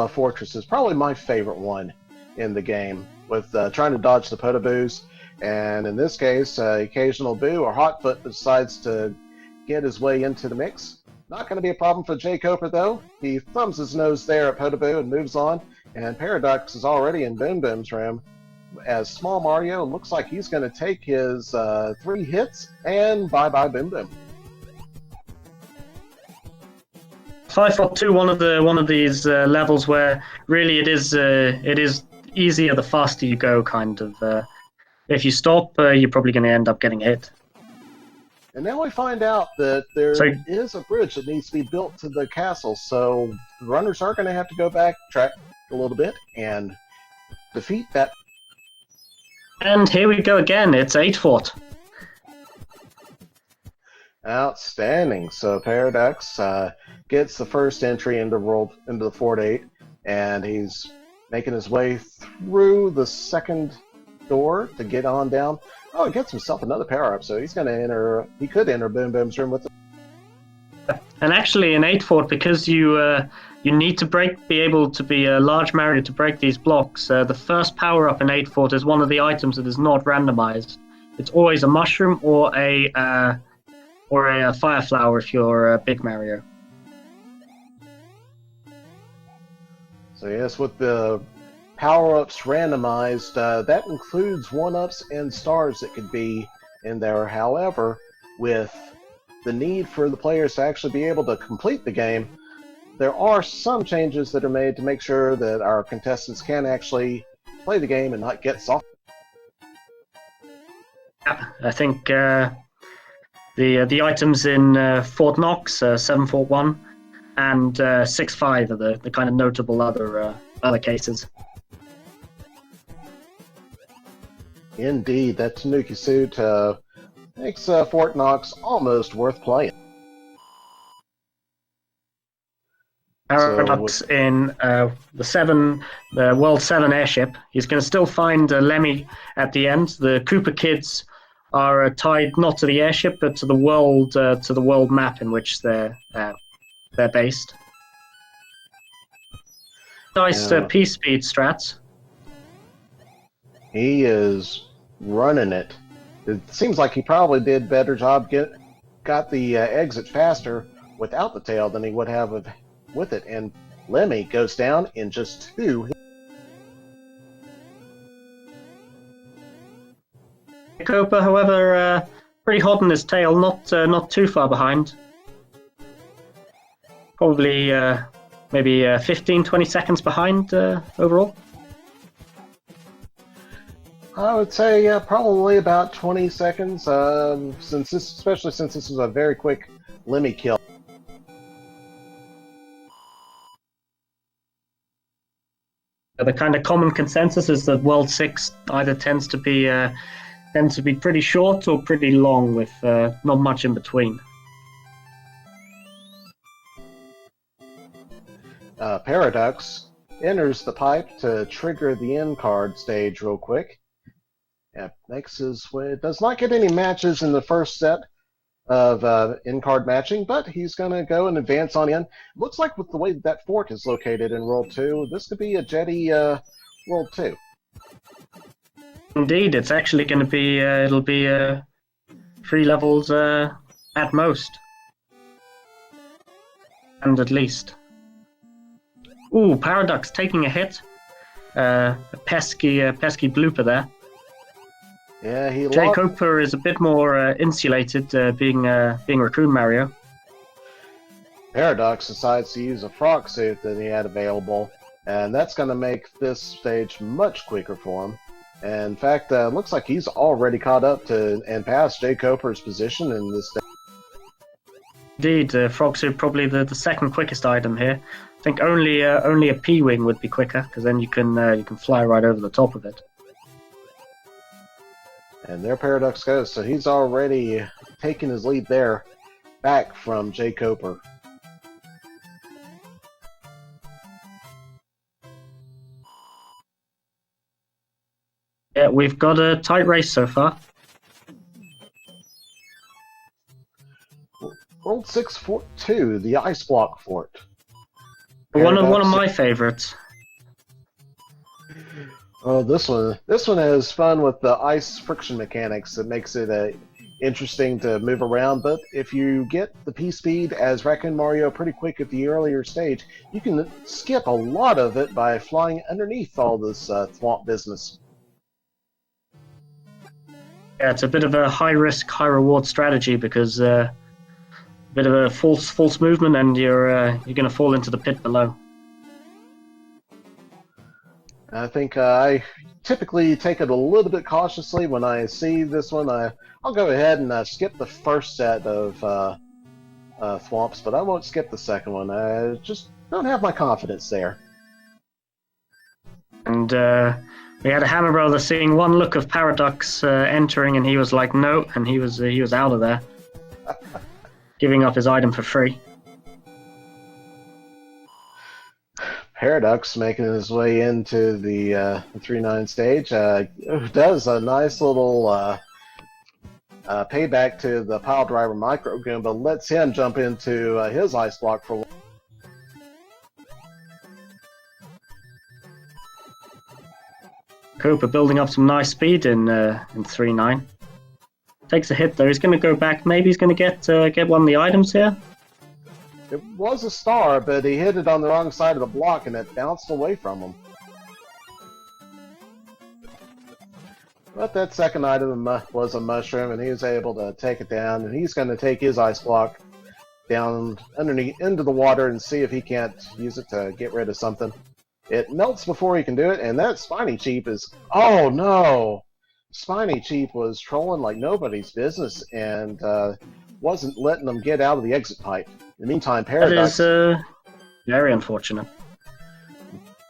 Speaker 1: fortresses, probably my favorite one in the game, with trying to dodge the potaboos, and in this case, occasional boo or hotfoot decides to get his way into the mix. Not going to be a problem for jkoper though. He thumbs his nose there at potaboo and moves on, and Paradox is already in Boom Boom's room. As Small Mario looks like he's going to take his 3 hits, and bye-bye Boom Boom.
Speaker 2: 5-2, one of these levels where really it is easier the faster you go, kind of. If you stop, you're probably going to end up getting hit.
Speaker 1: And now we find out that there is a bridge that needs to be built to the castle, so the runners are going to have to go backtrack a little bit and defeat that.
Speaker 2: And here we go again. It's 8 fort.
Speaker 1: Outstanding. So Paradox gets the first entry into the Fort 8, and he's making his way through the second door to get on down. Oh, he gets himself another power-up, so he's going to enter. He could enter Boom Boom's room with it.
Speaker 2: And actually, in 8 fort, because you need to be able to be a large Mario to break these blocks. The first power-up in 8 fort is one of the items that is not randomized. It's always a mushroom or a fire flower if you're a big Mario.
Speaker 1: So yes, with the power-ups randomized, that includes 1-ups and stars that could be in there. However, with the need for the players to actually be able to complete the game, there are some changes that are made to make sure that our contestants can actually play the game and not get soft.
Speaker 2: Yeah, I think the items in Fort Knox, 741, and 6.5 are the kind of notable other cases.
Speaker 1: Indeed, that Tanuki suit makes Fort Knox almost worth playing.
Speaker 2: Paradox in the World 7 airship. He's going to still find Lemmy at the end. The Koopa kids are tied not to the airship, but to the world map in which they're based. Nice P-speed strats.
Speaker 1: He is running it. It seems like he probably did a better job got the exit faster without the tail than he would have with it. And Lemmy goes down in just 2.
Speaker 2: jkoper, however, pretty hot on his tail, not too far behind. Probably maybe 15-20 seconds behind overall.
Speaker 1: I would say probably about 20 seconds, especially since this is a very quick Lemmy kill.
Speaker 2: The kind of common consensus is that World 6 either tends to be tend to be pretty short or pretty long with not much in between.
Speaker 1: Paraducks enters the pipe to trigger the end card stage real quick. Makes his way. Does not get any matches in the first set of in-card matching, but he's going to go and advance on in. Looks like with the way that fork is located in World 2, this could be a Jetty World 2.
Speaker 2: Indeed, it's actually going to be, it'll be 3 levels at most. And at least. Ooh, Paraducks taking a hit. A pesky blooper there.
Speaker 1: Yeah, he
Speaker 2: jkoper is a bit more insulated, being Raccoon Mario.
Speaker 1: Paradox decides to use a frog suit that he had available, and that's going to make this stage much quicker for him. And in fact, looks like he's already caught up to and passed jkoper's position in this stage.
Speaker 2: Indeed, frog suit probably the second quickest item here. I think only a P-wing would be quicker, because then you can fly right over the top of it.
Speaker 1: And there Paradox goes, so he's already taken his lead there, back from jkoper.
Speaker 2: Yeah, we've got a tight race so far.
Speaker 1: World 6 Fort 2, the Ice Block Fort.
Speaker 2: One of my favorites.
Speaker 1: Oh, this one has fun with the ice friction mechanics that makes it interesting to move around. But if you get the P-Speed as Raccoon Mario pretty quick at the earlier stage, you can skip a lot of it by flying underneath all this thwomp business.
Speaker 2: Yeah, it's a bit of a high-risk, high-reward strategy because a bit of a false movement and you're going to fall into the pit below.
Speaker 1: I think I typically take it a little bit cautiously when I see this one. I'll go ahead and skip the first set of thwomps, but I won't skip the second one. I just don't have my confidence there.
Speaker 2: And we had a Hammer Brother seeing one look of Paradox entering, and he was like, no, and he was out of there, giving up his item for free.
Speaker 1: Paradox making his way into the 3-9 stage does a nice little payback to the pile driver micro Goomba, lets him jump into his ice block for.
Speaker 2: Cooper building up some nice speed in 3-9. Takes a hit though. He's going to go back. Maybe he's going to get one of the items here.
Speaker 1: It was a star, but he hit it on the wrong side of the block and it bounced away from him. But that second item was a mushroom, and he was able to take it down, and he's going to take his ice block down underneath into the water and see if he can't use it to get rid of something. It melts before he can do it, and that Spiny Cheap is... Oh, no! Spiny Cheap was trolling like nobody's business and wasn't letting them get out of the exit pipe. In the meantime, Paradox...
Speaker 2: That is very unfortunate.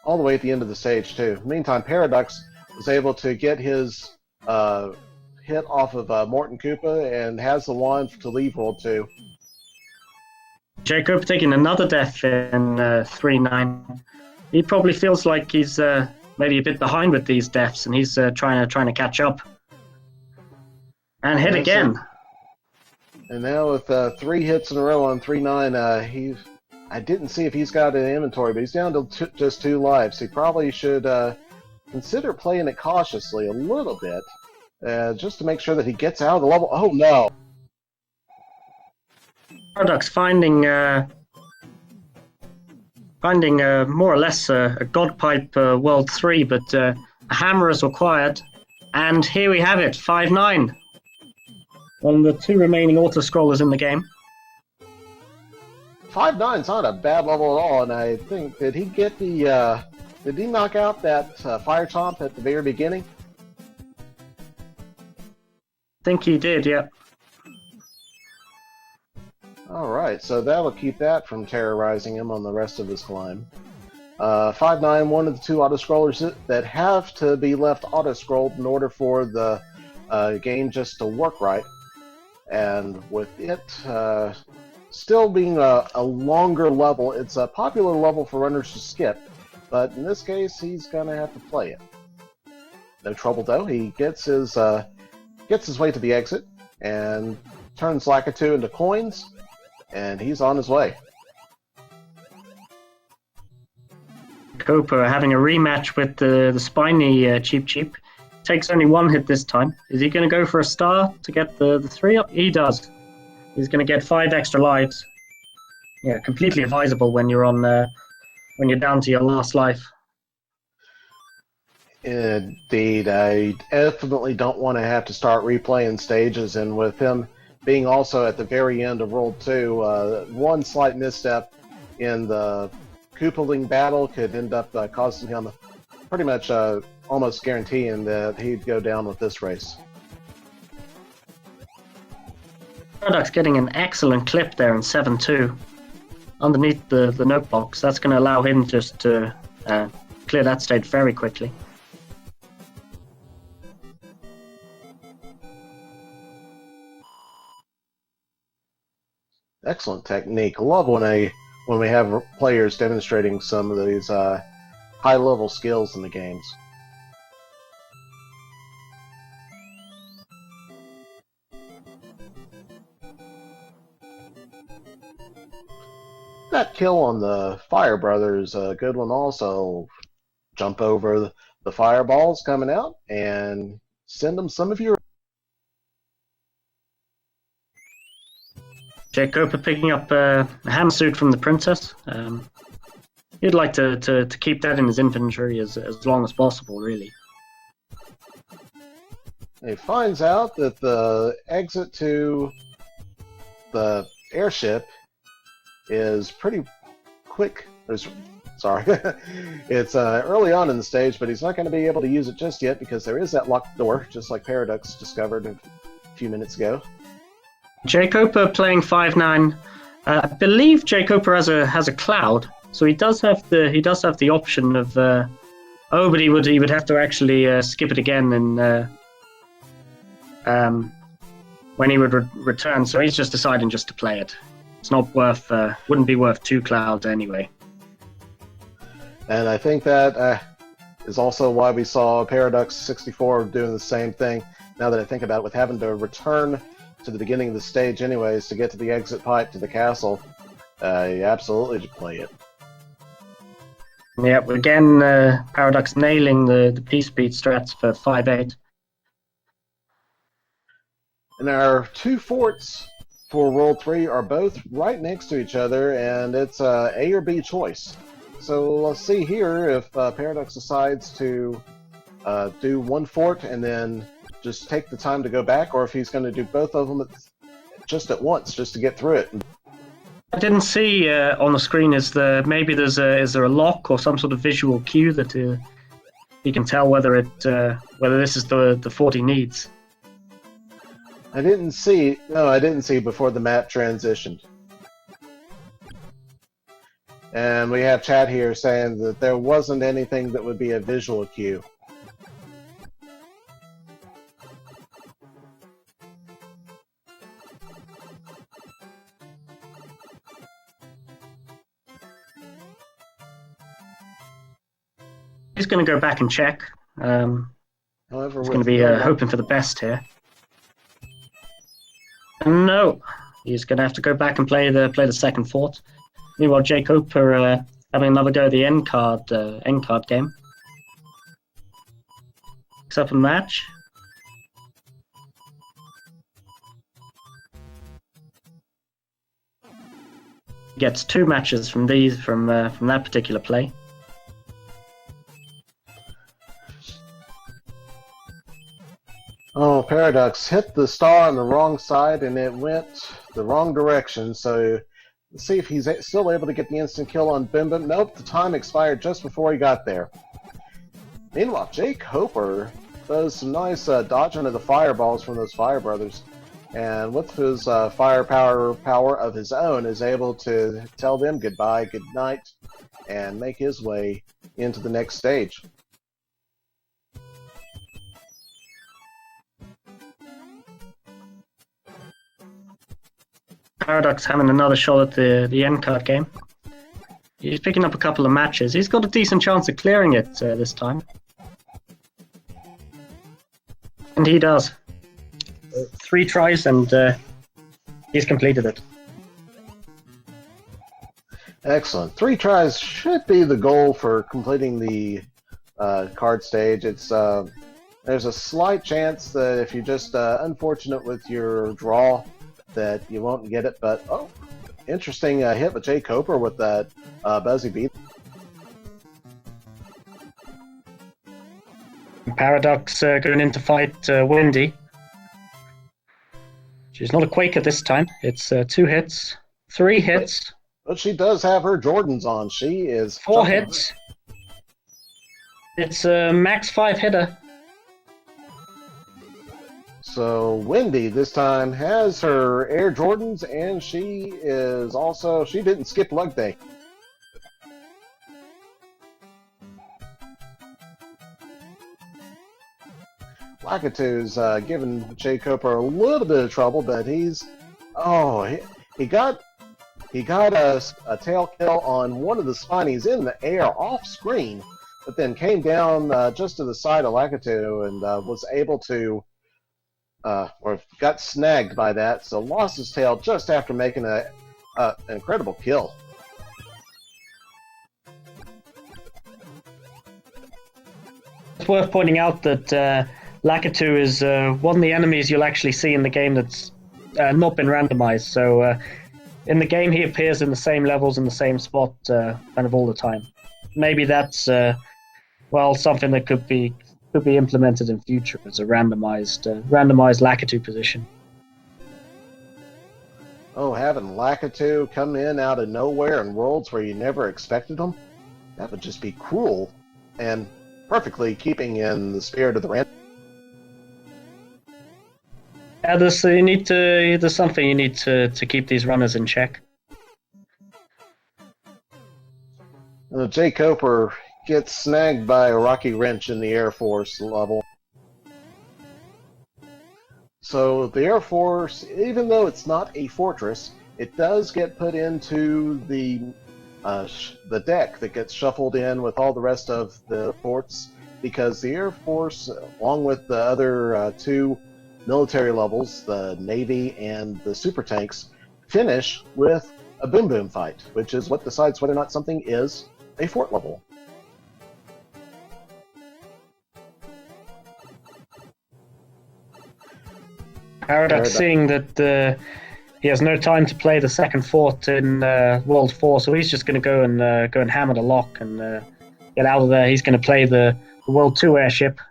Speaker 1: All the way at the end of the stage, too. In the meantime, Paradox was able to get his hit off of Morton Koopa and has the wand to leave World 2.
Speaker 2: jkoper taking another death in 3-9. He probably feels like he's maybe a bit behind with these deaths, and he's trying to catch up. And hit again.
Speaker 1: And now with 3 hits in a row on 3-9, I didn't see if he's got an inventory, but he's down to just 2 lives. He probably should consider playing it cautiously a little bit, just to make sure that he gets out of the level. Oh no!
Speaker 2: Paradox finding more or less a God Pipe World 3, but a hammer is required. And here we have it, 5-9. On the 2 remaining auto-scrollers in the game.
Speaker 1: 5-9's not a bad level at all, and I think, did he get the, did he knock out that Fire Chomp at the very beginning?
Speaker 2: I think he did, yeah.
Speaker 1: Alright, so that'll keep that from terrorizing him on the rest of his climb. 5-9, one of the 2 auto-scrollers that have to be left auto-scrolled in order for the game just to work right. And with it still being a longer level, it's a popular level for runners to skip, but in this case, he's going to have to play it. No trouble though, he gets his way to the exit, and turns Lakitu into coins, and he's on his way.
Speaker 2: jkoper having a rematch with the spiny Cheep Cheep. Takes only one hit this time. Is he going to go for a star to get the 3 up? He does. He's going to get 5 extra lives. Yeah, completely advisable when you're on when you're down to your last life.
Speaker 1: Indeed, I definitely don't want to have to start replaying stages, and with him being also at the very end of World 2, one slight misstep in the Koopaling battle could end up costing him pretty much almost guaranteeing that he'd go down with this race.
Speaker 2: Paraducks getting an excellent clip there in 7-2 underneath the note box. That's going to allow him just to clear that stage very quickly.
Speaker 1: Excellent technique. Love when we have players demonstrating some of these high-level skills in the games. That kill on the Fire Brothers, a good one also. Jump over the fireballs coming out and send them some of your...
Speaker 2: jkoper picking up a hammer suit from the princess. He'd like to keep that in his inventory as long as possible, really.
Speaker 1: He finds out that the exit to the airship is pretty quick. Sorry. It's early on in the stage, but he's not going to be able to use it just yet because there is that locked door, just like Paraducks discovered a few minutes ago.
Speaker 2: jkoper playing 5-9. I believe jkoper has a cloud, so he does have the option of but he would have to actually skip it again and when he would return. So he's just deciding just to play it. It's not worth wouldn't be worth 2 clouds anyway.
Speaker 1: And I think that is also why we saw paraducks64 doing the same thing. Now that I think about it, with having to return to the beginning of the stage anyways to get to the exit pipe to the castle, you absolutely should play it.
Speaker 2: Yep, again, Paraducks nailing the P-speed strats for 5-8.
Speaker 1: And our 2 forts for World 3 are both right next to each other, and it's A or B choice. So let's see here if Paraducks decides to do 1 fort and then just take the time to go back, or if he's going to do both of them just at once, just to get through it.
Speaker 2: I didn't see on the screen is there a lock or some sort of visual cue that he can tell whether this is the fort he needs.
Speaker 1: I didn't see before the map transitioned. And we have chat here saying that there wasn't anything that would be a visual cue.
Speaker 2: He's going to go back and check.
Speaker 1: However,
Speaker 2: he's going to be hoping for the best here. And no, he's going to have to go back and play the second fort. Meanwhile, jkoper having another go at the end card game. Picks up a match. Gets 2 matches from that particular play.
Speaker 1: Oh, Paraducks hit the star on the wrong side and it went the wrong direction, so let's see if he's still able to get the instant kill on Bim Bim. Nope, the time expired just before he got there. Meanwhile, jkoper does some nice dodging of the fireballs from those Fire Brothers, and with his firepower of his own is able to tell them goodbye, good night, and make his way into the next stage.
Speaker 2: Paradox having another shot at the end card game. He's picking up a couple of matches. He's got a decent chance of clearing it this time. And he does. 3 tries and he's completed it.
Speaker 1: Excellent. 3 tries should be the goal for completing the card stage. It's there's a slight chance that if you're just unfortunate with your draw that you won't get it, but oh, interesting hit with jkoper with that Buzzy beat.
Speaker 2: Paradox going in to fight Wendy. She's not a Quaker this time. It's 2 hits, 3 hits.
Speaker 1: But she does have her Jordans on. She is
Speaker 2: 4 hits. It's a max 5 hitter.
Speaker 1: So Wendy this time has her Air Jordans, and she didn't skip leg day. Lakitu's giving jkoper a little bit of trouble, but he got a tail kill on one of the spinies in the air off screen, but then came down just to the side of Lakitu and was able to or got snagged by that, so lost his tail just after making an incredible kill.
Speaker 2: It's worth pointing out that Lakitu is one of the enemies you'll actually see in the game that's not been randomized. So in the game he appears in the same levels in the same spot kind of all the time. Maybe that's something that could be implemented in future as a randomized Lakitu position.
Speaker 1: Oh, having Lakitu come in out of nowhere in worlds where you never expected them? That would just be cruel, and perfectly keeping in the spirit of the random.
Speaker 2: Yeah, there's something you need to keep these runners in check.
Speaker 1: jkoper gets snagged by a rocky wrench in the Air Force level. So the Air Force, even though it's not a fortress, it does get put into the deck that gets shuffled in with all the rest of the forts, because the Air Force, along with the other 2 military levels, the Navy and the super tanks, finish with a boom boom fight, which is what decides whether or not something is a fort level.
Speaker 2: Paradox seeing that he has no time to play the second fort in World 4, so he's just going to go and hammer the lock and get out of there. He's going to play the World 2 airship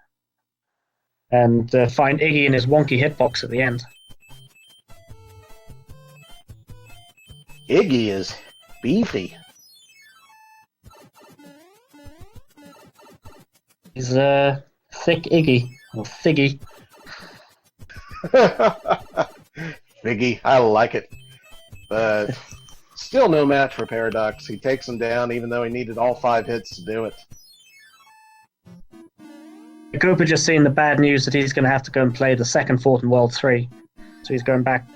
Speaker 2: and find Iggy in his wonky hitbox at the end.
Speaker 1: Iggy is beefy.
Speaker 2: He's thick Iggy, or Thiggy.
Speaker 1: Figgy, I like it. But still no match for Paradox. He takes him down even though he needed all 5 hits to do it.
Speaker 2: jkoper just seeing the bad news that he's going to have to go and play the second fort in World 3. So he's going back.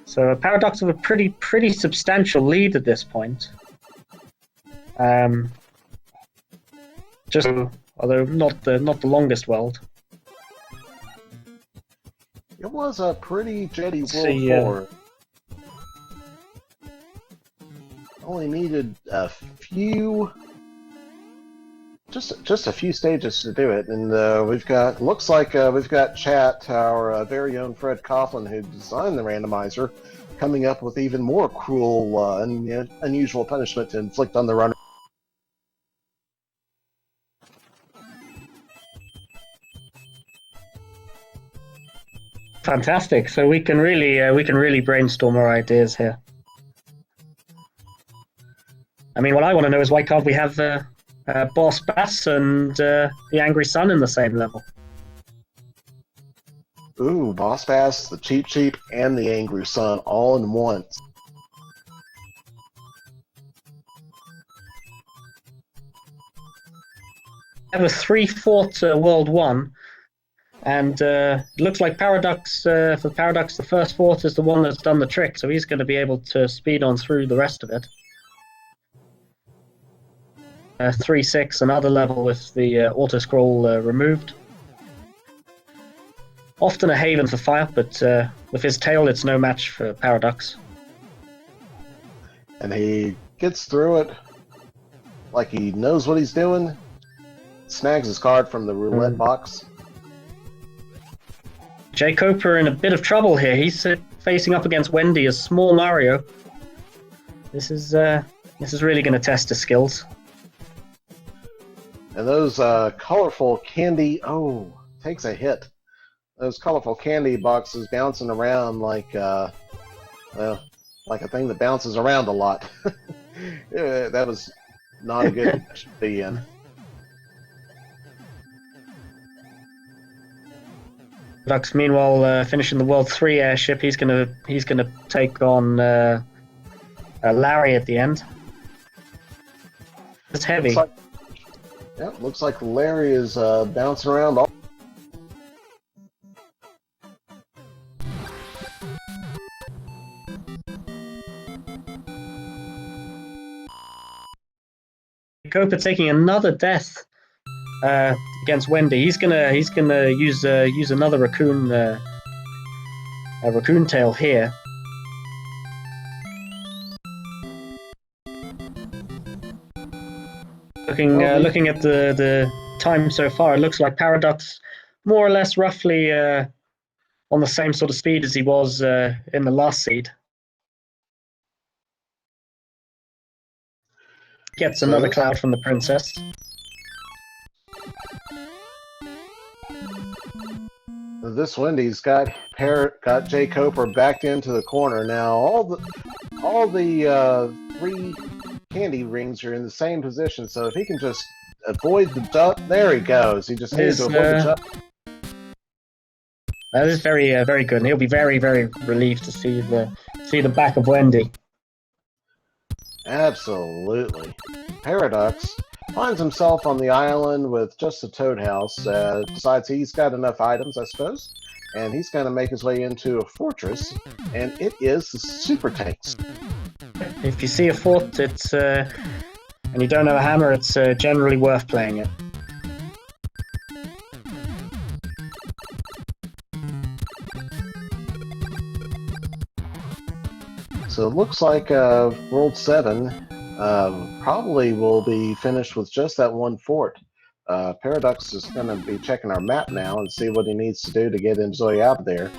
Speaker 2: So Paradox have a pretty substantial lead at this point. Although not the longest world.
Speaker 1: It was a pretty jetty World 4. Only needed a few, just a few stages to do it, and we've got Chat, our very own Fred Coughlin, who designed the randomizer, coming up with even more cruel and unusual punishment to inflict on the runner.
Speaker 2: Fantastic! So we can really brainstorm our ideas here. I mean, what I want to know is why can't we have Boss Bass and the Angry Sun in the same level?
Speaker 1: Ooh, Boss Bass, the Cheap, and the Angry Sun all in once.
Speaker 2: I have a 3-fort World 1. And it looks like for Paraducks, the first fort is the one that's done the trick, so he's going to be able to speed on through the rest of it. 3-6, another level with the auto-scroll removed. Often a haven for fire, but with his tail, it's no match for Paraducks.
Speaker 1: And he gets through it like he knows what he's doing. Snags his card from the roulette box.
Speaker 2: jkoper in a bit of trouble here. He's facing up against Wendy as small Mario. This is really going to test his skills.
Speaker 1: And those colorful candy... Oh, takes a hit. Those colorful candy boxes bouncing around like a thing that bounces around a lot. Yeah, that was not a good position to be in.
Speaker 2: Ducks, meanwhile, finishing the World 3 airship. He's gonna take on Larry at the end. It's heavy.
Speaker 1: Looks like Larry is bouncing around all.
Speaker 2: jkoper taking another death against Wendy. He's gonna use another raccoon tail here. Looking at the time so far, it looks like Paraducks more or less roughly on the same sort of speed as he was in the last seed. Gets another cloud from the princess.
Speaker 1: This Wendy's got jkoper backed into the corner. Now all the 3 candy rings are in the same position, so if he can just avoid the jump, there he goes. He just needs to avoid the jump.
Speaker 2: That is very very good, and he'll be very very relieved to see the back of Wendy.
Speaker 1: Absolutely. Paraducks finds himself on the island with just a toad house. Decides he's got enough items, I suppose, and he's going to make his way into a fortress, and it is the super tanks.
Speaker 2: If you see a fort, and you don't have a hammer, it's generally worth playing it.
Speaker 1: So it looks like World 7 probably will be finished with just that one fort. Paraducks is going to be checking our map now and see what he needs to do to get Zoe out of there.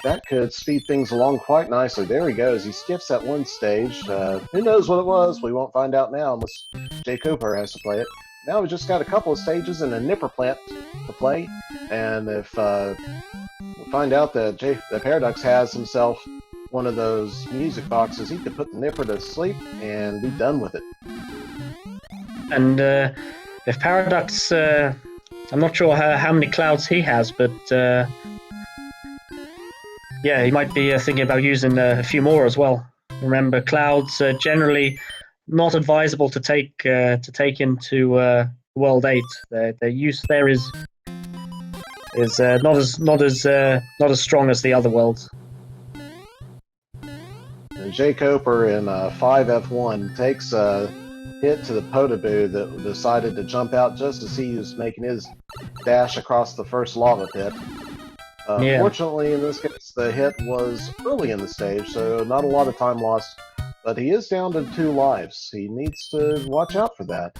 Speaker 1: That could speed things along quite nicely. There he goes. He skips that one stage. Who knows what it was? We won't find out now unless jkoper has to play it. Now we just got a couple of stages and a nipper plant to play. And if we find out that Paraducks has himself one of those music boxes, he could put the nipper to sleep and be done with it.
Speaker 2: And if Paraducks, I'm not sure how many clouds he has, but yeah, he might be thinking about using a few more as well. Remember, clouds are generally not advisable to take into World 8. Their use there is not as strong as the other worlds.
Speaker 1: And jkoper in 5F1 takes a hit to the Potaboo that decided to jump out just as he was making his dash across the first lava pit. Fortunately, in this case, the hit was early in the stage, so not a lot of time lost. But he is down to 2 lives. He needs to watch out for that.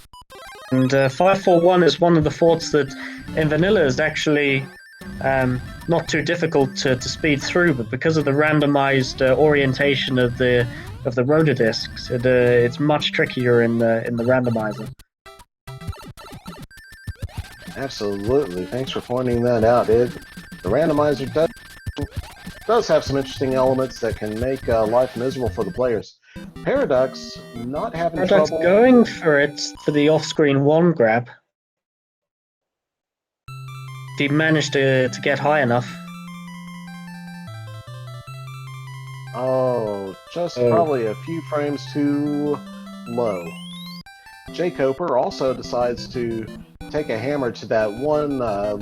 Speaker 2: And 541 is one of the forts that in vanilla is actually not too difficult to speed through, but because of the randomized orientation of the rotor discs, it's much trickier in the randomizer.
Speaker 1: Absolutely. Thanks for pointing that out, Ed. The randomizer does have some interesting elements that can make life miserable for the players. Paraducks not having trouble
Speaker 2: going for the off-screen 1 grab. He managed to get high enough.
Speaker 1: Oh, just probably a few frames too low. jkoper also decides to take a hammer to that one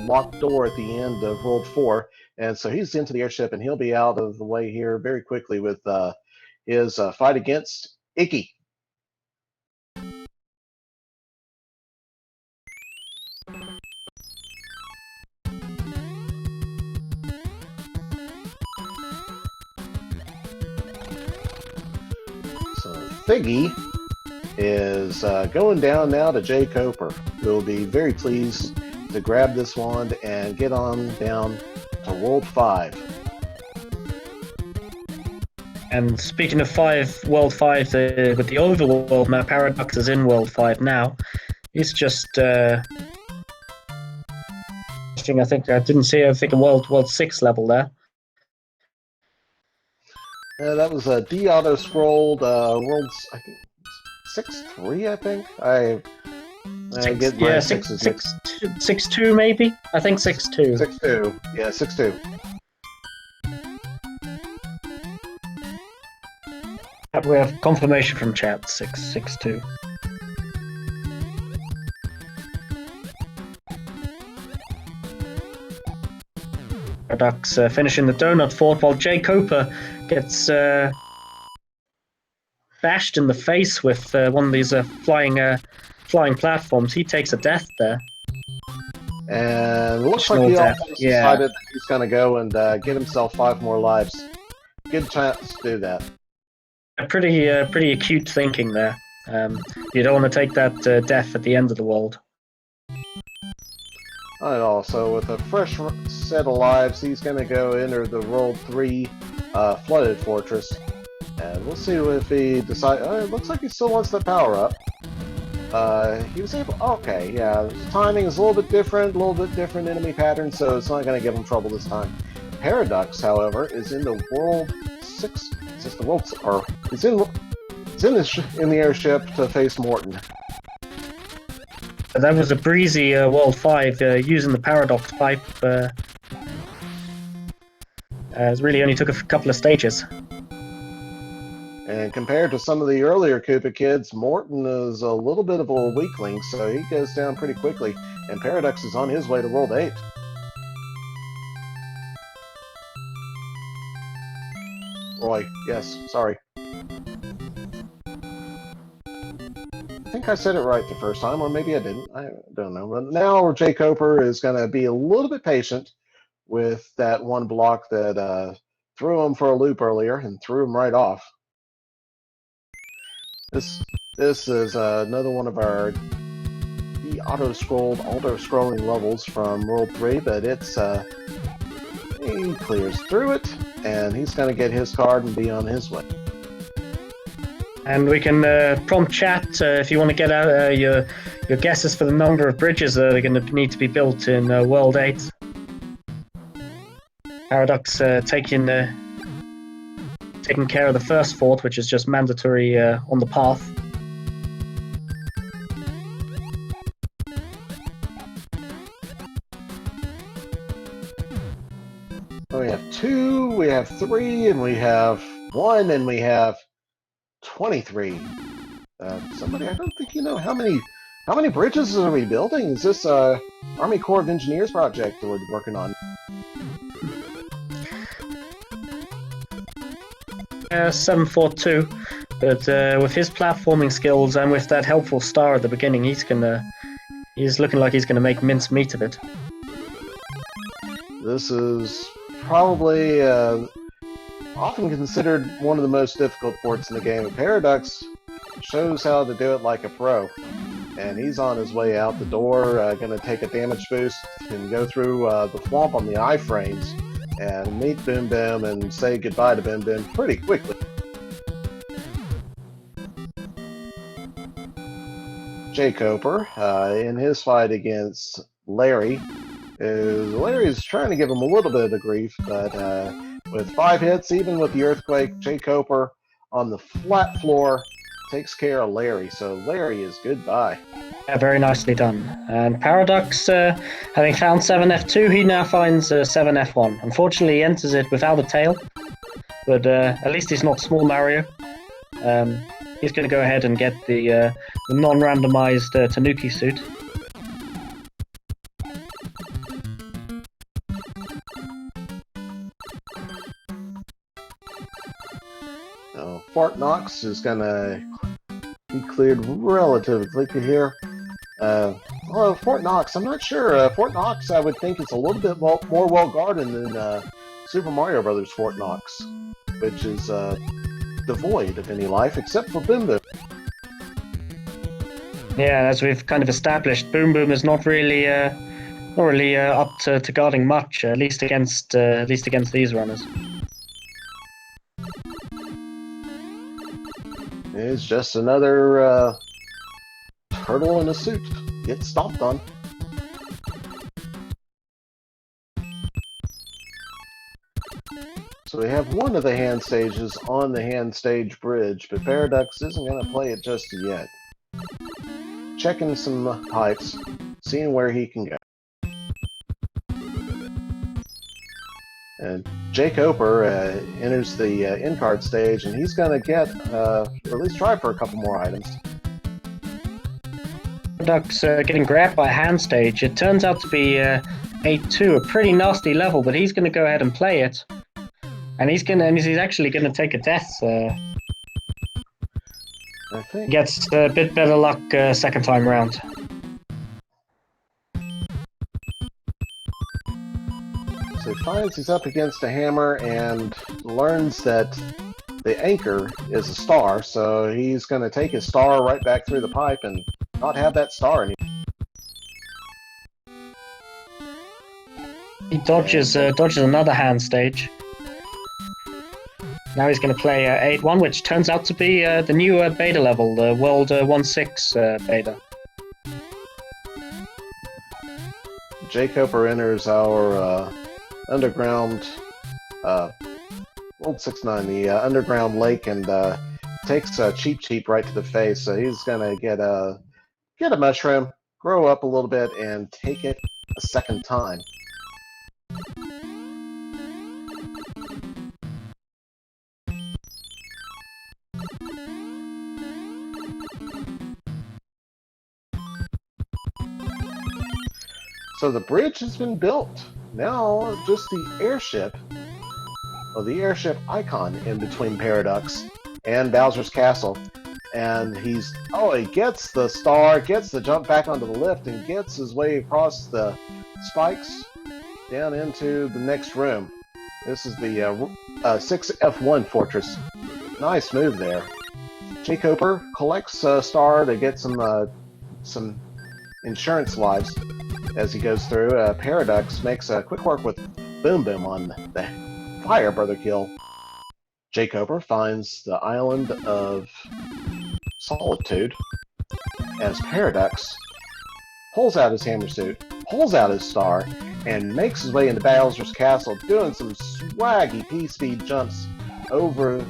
Speaker 1: locked door at the end of World 4. And so he's into the airship, and he'll be out of the way here very quickly with his fight against Icky. So Figgy is going down now to jkoper, who will be very pleased to grab this wand and get on down to World 5.
Speaker 2: And speaking of World 5, with the overworld map, Paradox is in World 5 now. He's just I think I didn't see. I think a World 6 level there.
Speaker 1: That was a de-auto scrolled worlds. I think 6-3. I think I get my
Speaker 2: 6-2 maybe. I think 6-2.
Speaker 1: 6-2. Yeah, 6-2.
Speaker 2: We have confirmation from chat. 6-2. Paradox finishing the donut fort while jkoper gets bashed in the face with one of these flying platforms. He takes a death there.
Speaker 1: And it looks like he also decided that he's going to go and get himself 5 more lives. Good chance to do that.
Speaker 2: Pretty acute thinking there. You don't want to take that death at the end of the world.
Speaker 1: Not at all. So with a fresh set of lives, he's going to go enter the World 3 flooded fortress. And we'll see if he decides. It looks like he still wants the power up. He was able. Okay, yeah. His timing is a little bit different enemy pattern, so it's not going to give him trouble this time. Paraducks, however, is in the World 6. Is this the World? Or is in the airship to face Morton.
Speaker 2: That was a breezy World 5 using the paradox pipe. It really only took a couple of stages.
Speaker 1: And compared to some of the earlier Koopa kids, Morton is a little bit of a weakling, so he goes down pretty quickly. And Paradox is on his way to World 8. Roy, yes, sorry. I think I said it right the first time, or maybe I didn't. I don't know. But now jkoper is going to be a little bit patient with that one block that threw him for a loop earlier and threw him right off. This is another one of our auto-scrolling levels from World 3, but it's he clears through it, and he's going to get his card and be on his way.
Speaker 2: And we can prompt chat if you want to get out your guesses for the number of bridges that are going to need to be built in World 8. Paradox taking care of the first fort, which is just mandatory on the path.
Speaker 1: We have 2, we have 3, and we have 1, and we have 23. Somebody, I don't think you know how many bridges are we building? Is this Army Corps of Engineers project that we're working on?
Speaker 2: 742, but with his platforming skills and with that helpful star at the beginning, he's looking like he's gonna make mince meat of it.
Speaker 1: This is probably often considered one of the most difficult forts in the game. Paradox shows how to do it like a pro, and he's on his way out the door, going to take a damage boost and go through the swamp on the iframes and meet Boom Boom and say goodbye to Boom Boom pretty quickly. jkoper, in his fight against Larry, Larry's trying to give him a little bit of grief, but with 5 hits, even with the earthquake, jkoper on the flat floor takes care of Larry, so Larry is goodbye.
Speaker 2: Yeah, very nicely done. And Paradox, having found 7F2, he now finds 7F1. Unfortunately, he enters it without a tail, but at least he's not Small Mario. He's going to go ahead and get the non-randomized Tanuki suit.
Speaker 1: Knox is going to be cleared relatively quickly here. Well, Fort Knox, I'm not sure. Fort Knox, I would think, is a little bit more well-guarded than Super Mario Brothers Fort Knox, which is devoid of any life except for Boom Boom.
Speaker 2: Yeah, as we've kind of established, Boom Boom is not really up to guarding much, at least against these runners.
Speaker 1: It's just another turtle in a suit. Get stomped on. So we have one of the hand stages on the hand stage bridge, but Paraducks isn't going to play it just yet. Checking some pipes, seeing where he can go. And jkoper enters the in-card stage, and he's going to get, or at least try for a couple more items.
Speaker 2: Ducks getting grabbed by a hand stage. It turns out to be 8-2, a pretty nasty level, but he's going to go ahead and play it. And he's actually going to take a death.
Speaker 1: I think
Speaker 2: gets a bit better luck second time round.
Speaker 1: So he finds he's up against a hammer and learns that the anchor is a star, so he's going to take his star right back through the pipe and not have that star anymore.
Speaker 2: He dodges another hand stage. Now he's going to play 8-1, which turns out to be the new beta level, the World 1-6 beta.
Speaker 1: jkoper enters our underground World 6-9, the underground lake, and takes Cheep Cheep right to the face. So he's going to get a mushroom, grow up a little bit, and take it a second time. So the bridge has been built. Now just the airship, or the airship icon in between Paraducks and Bowser's Castle. And he gets the star, gets the jump back onto the lift, and gets his way across the spikes down into the next room. This is the 6F1 fortress. Nice move there. jkoper collects a star to get some insurance lives as he goes through. Paraducks makes a quick work with Boom Boom on the Fire Brother kill. jkoper finds the island of Solitude as Paraducks pulls out his hammer suit, pulls out his star, and makes his way into Bowser's Castle, doing some swaggy P-speed jumps over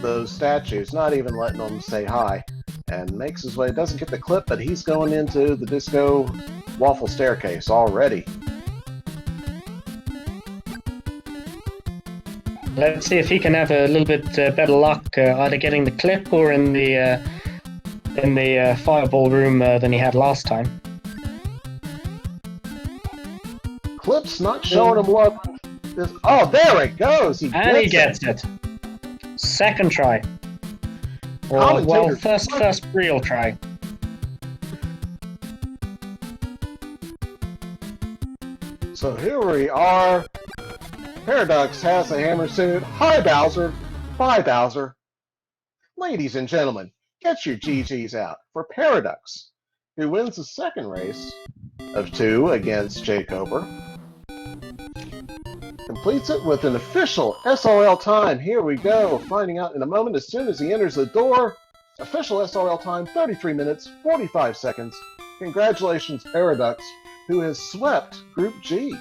Speaker 1: those statues, not even letting them say hi, and makes his way. Doesn't get the clip, but he's going into the disco waffle staircase already.
Speaker 2: Let's see if he can have a little bit better luck, either getting the clip or in the fireball room than he had last time.
Speaker 1: Clip's not showing him love. Oh, there it goes! He
Speaker 2: gets it. Second try. Or, well, first real try.
Speaker 1: So here we are. Paraducks has a hammer suit. Hi, Bowser. Bye, Bowser. Ladies and gentlemen, get your GGs out for Paraducks, who wins the second race of 2 against jkoper. Completes it with an official SOL time. Here we go. Finding out in a moment as soon as he enters the door. Official SOL time, 33 minutes, 45 seconds. Congratulations, Paraducks, who has swept Group G.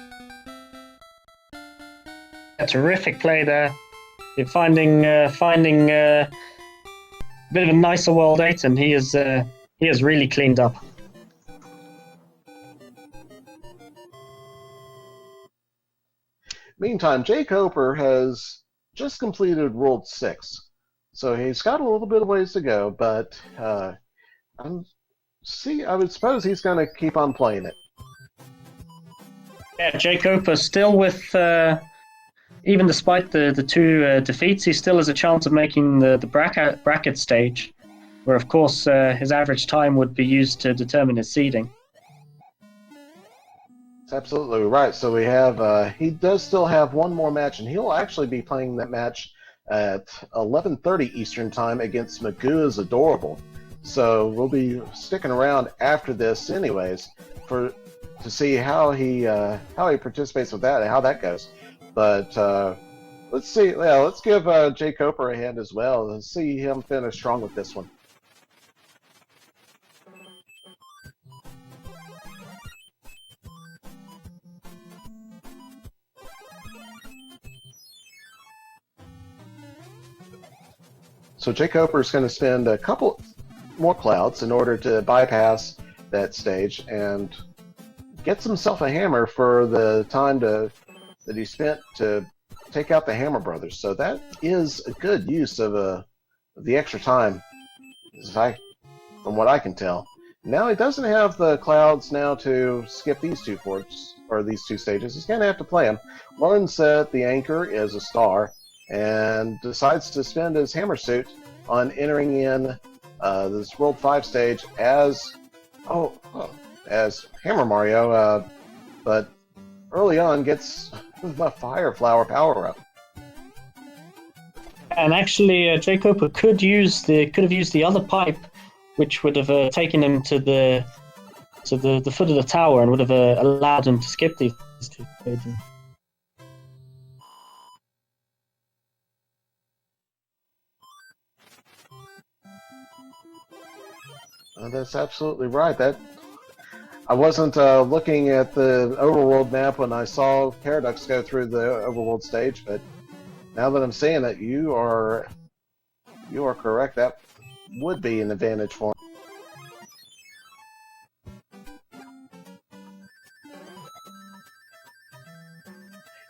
Speaker 2: A terrific play there. You're finding a bit of a nicer World 8, and he has really cleaned up.
Speaker 1: Meantime, jkoper has just completed World 6, so he's got a little bit of ways to go, but I would suppose he's going to keep on playing it.
Speaker 2: Yeah, jkoper still with even despite the two defeats, he still has a chance of making the bracket stage, where of course his average time would be used to determine his seeding.
Speaker 1: That's absolutely right. So we have, he does still have one more match, and he'll actually be playing that match at 11:30 Eastern Time against Magoo is Adorable. So we'll be sticking around after this, anyways, to see how he participates with that and how that goes. But let's see. Yeah, let's give jkoper a hand as well and see him finish strong with this one. So jkoper is going to spend a couple more clouds in order to bypass that stage and gets himself a hammer for the time that he spent to take out the Hammer Brothers. So that is a good use of the extra time, from what I can tell. Now he doesn't have the clouds now to skip these two forts or these two stages. He's going to have to play them. Learns that the anchor is a star and decides to spend his hammer suit on entering in this World 5 stage as Hammer Mario, but early on gets the Fire Flower power-up.
Speaker 2: And actually, jkoper could have used the other pipe, which would have taken him to the foot of the tower and would have allowed him to skip these two stages.
Speaker 1: That's absolutely right. I wasn't looking at the overworld map when I saw Paraducks go through the overworld stage, but now that I'm seeing it, you are correct. That would be an advantage for him.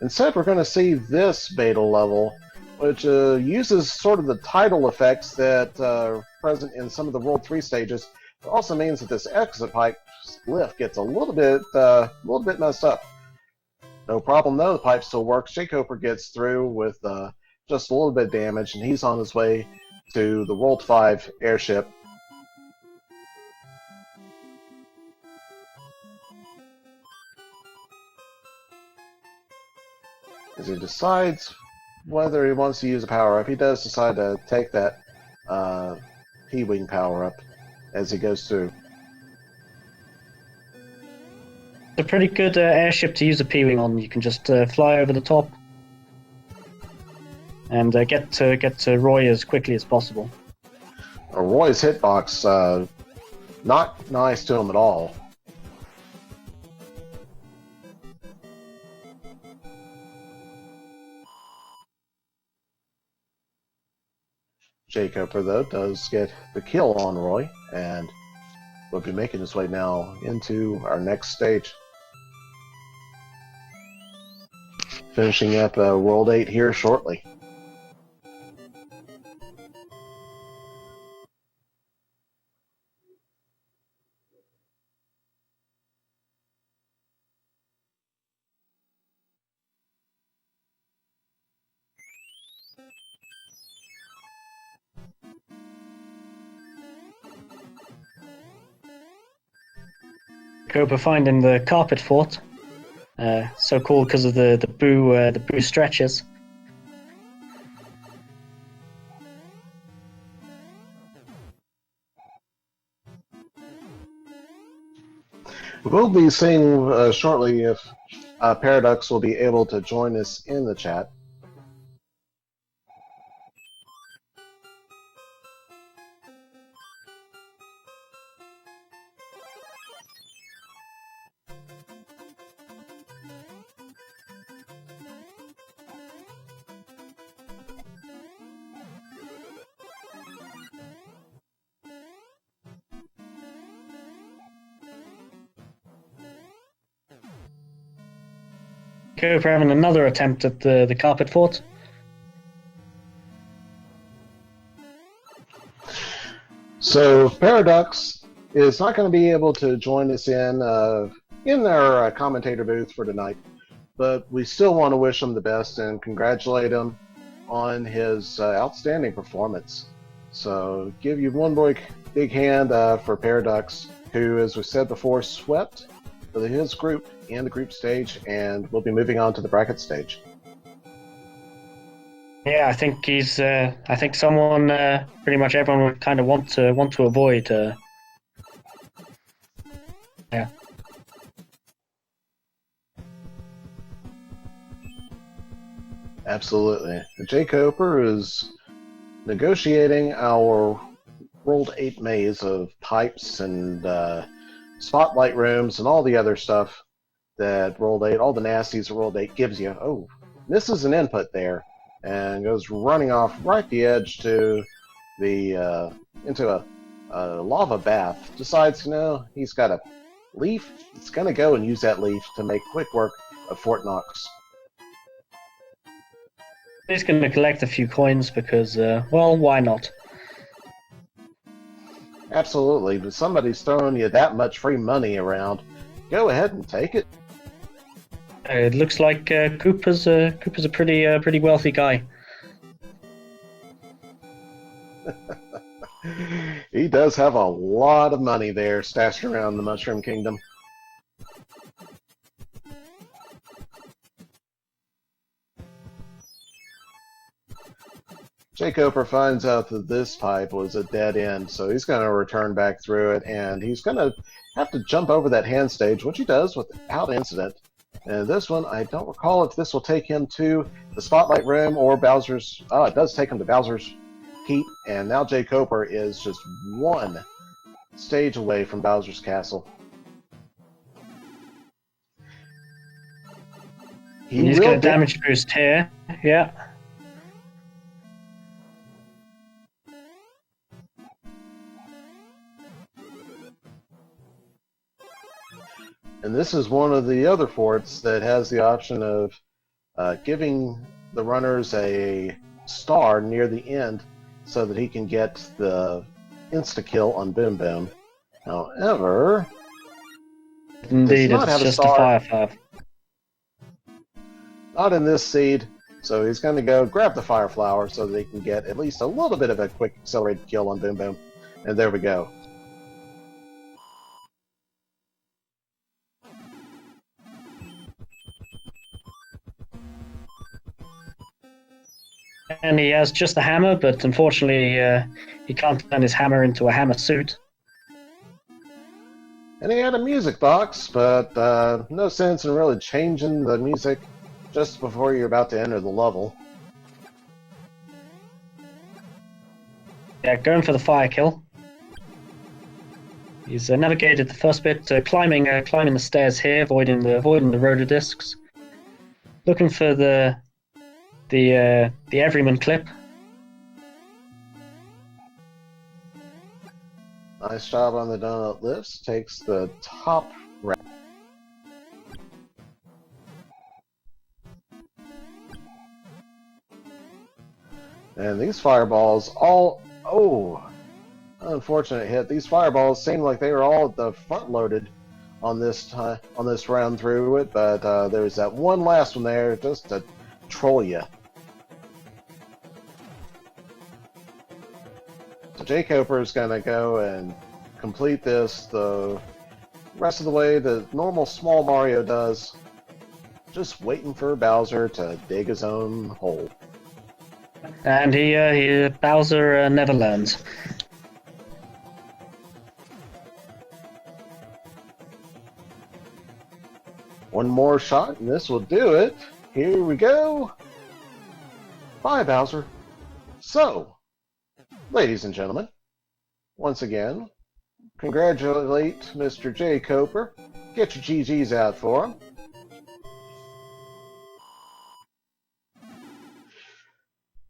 Speaker 1: Instead, we're going to see this beta level, which uses sort of the tidal effects that are present in some of the World 3 stages. It also means that this exit pipe lift gets a little bit messed up. No problem though, the pipe still works. jkoper gets through with just a little bit of damage, and he's on his way to the World 5 airship. As he decides whether he wants to use a power-up, he does decide to take that P-Wing power-up as he goes through.
Speaker 2: It's a pretty good airship to use a P-Wing on. You can just fly over the top and get to Roy as quickly as possible.
Speaker 1: Roy's hitbox, not nice to him at all. jkoper, though, does get the kill on Roy, and will be making his way now into our next stage. Finishing up World 8 here shortly.
Speaker 2: jkoper finding the carpet fort, so cool because of the boo stretches.
Speaker 1: We'll be seeing shortly if Paraducks will be able to join us in the chat.
Speaker 2: jkoper having another attempt at the carpet fort.
Speaker 1: So Paraducks is not going to be able to join us in their commentator booth for tonight, but we still want to wish him the best and congratulate him on his outstanding performance. So give you one big hand for Paraducks, who, as we said before, swept his group in the group stage, and will be moving on to the bracket stage.
Speaker 2: Yeah, I think he's. I think someone, pretty much everyone, would kind of want to avoid. Yeah.
Speaker 1: Absolutely. jkoper is negotiating our World 8 maze of pipes and spotlight rooms and all the other stuff that World 8, all the nasties that World 8 gives you. Oh, misses an input there and goes running off right the edge to the into a lava bath. Decides, he's got a leaf. He's going to go and use that leaf to make quick work of Fort Knox.
Speaker 2: He's going to collect a few coins because, well, why not?
Speaker 1: Absolutely, but somebody's throwing you that much free money around. Go ahead and take it.
Speaker 2: It looks like Cooper's a pretty wealthy guy.
Speaker 1: He does have a lot of money there stashed around the Mushroom Kingdom. jkoper finds out that this pipe was a dead end, so he's going to return back through it, and he's going to have to jump over that hand stage, which he does without incident. And this one, I don't recall if this will take him to the Spotlight Room or Bowser's... Oh, it does take him to Bowser's Keep, and now jkoper is just one stage away from Bowser's Castle.
Speaker 2: He's got a damage boost here, yeah.
Speaker 1: And this is one of the other forts that has the option of giving the runners a star near the end so that he can get the insta-kill on Boom Boom. However,
Speaker 2: indeed, it's just a fire five.
Speaker 1: Not in this seed, so he's going to go grab the Fire Flower so that he can get at least a little bit of a quick accelerated kill on Boom Boom. And there we go.
Speaker 2: And he has just a hammer, but unfortunately he can't turn his hammer into a hammer suit.
Speaker 1: And he had a music box, but no sense in really changing the music just before you're about to enter the level.
Speaker 2: Yeah, going for the fire kill. He's navigated the first bit, climbing the stairs here, avoiding the rotodiscs. Looking for the Everyman clip.
Speaker 1: Nice job on the donut lifts. Takes the top rack. And these fireballs all... Oh! Unfortunate hit. These fireballs seem like they were all at the front loaded on this round through it, but there's that one last one there just to troll you. So jkoper is going to go and complete this the rest of the way the normal small Mario does, just waiting for Bowser to dig his own hole.
Speaker 2: And Bowser never learns.
Speaker 1: One more shot and this will do it. Here we go. Bye, Bowser. So, ladies and gentlemen, once again, congratulate Mr. jkoper. Get your GGs out for him.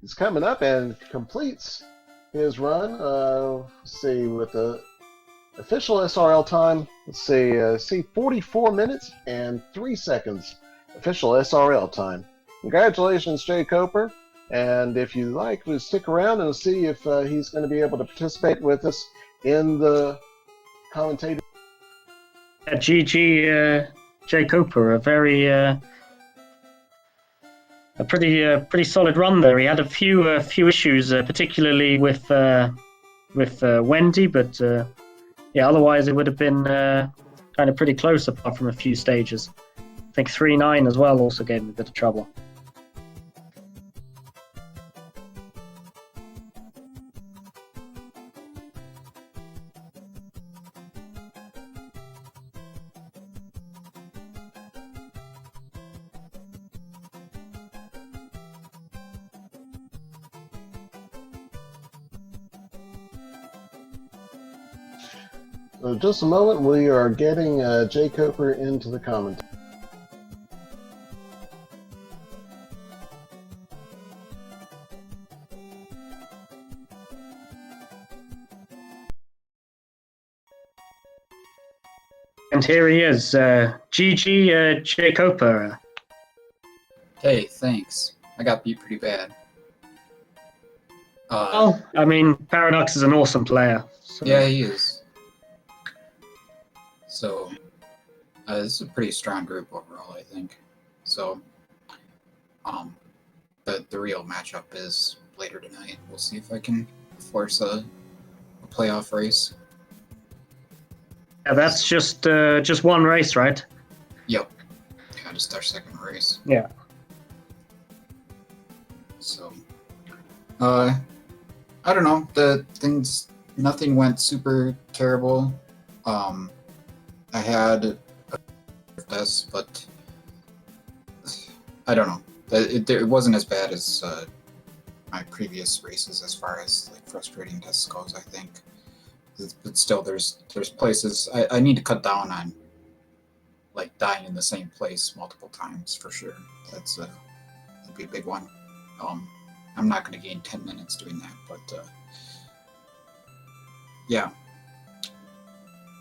Speaker 1: He's coming up and completes his run. Let's see, with the official SRL time, let's see, 44 minutes and 3 seconds. Official SRL time. Congratulations, jkoper. And if you like, we'll stick around and see if he's going to be able to participate with us in the commentating.
Speaker 2: GG, jkoper, a a pretty solid run there. He had a few issues, particularly with Wendy, but yeah, otherwise it would have been kind of pretty close apart from a few stages. I think 3-9 as well also gave him a bit of trouble.
Speaker 1: So just a moment, we are getting jkoper into the comment.
Speaker 2: And here he is, GG jkoper.
Speaker 3: Hey, thanks. I got beat pretty bad.
Speaker 2: Well, I mean, Paradox is an awesome player. So.
Speaker 3: Yeah, he is. So, this is a pretty strong group overall, I think. So, the real matchup is later tonight. We'll see if I can force a playoff race.
Speaker 2: Yeah, that's just one race, right?
Speaker 3: Yep. Yeah, just our second race.
Speaker 2: Yeah.
Speaker 3: So, I don't know. Nothing went super terrible. I had this, but I don't know. It wasn't as bad as my previous races as far as like frustrating tests goes, I think. But still, there's places I need to cut down on, like dying in the same place multiple times for sure. That'd be a big one. I'm not going to gain 10 minutes doing that, but yeah.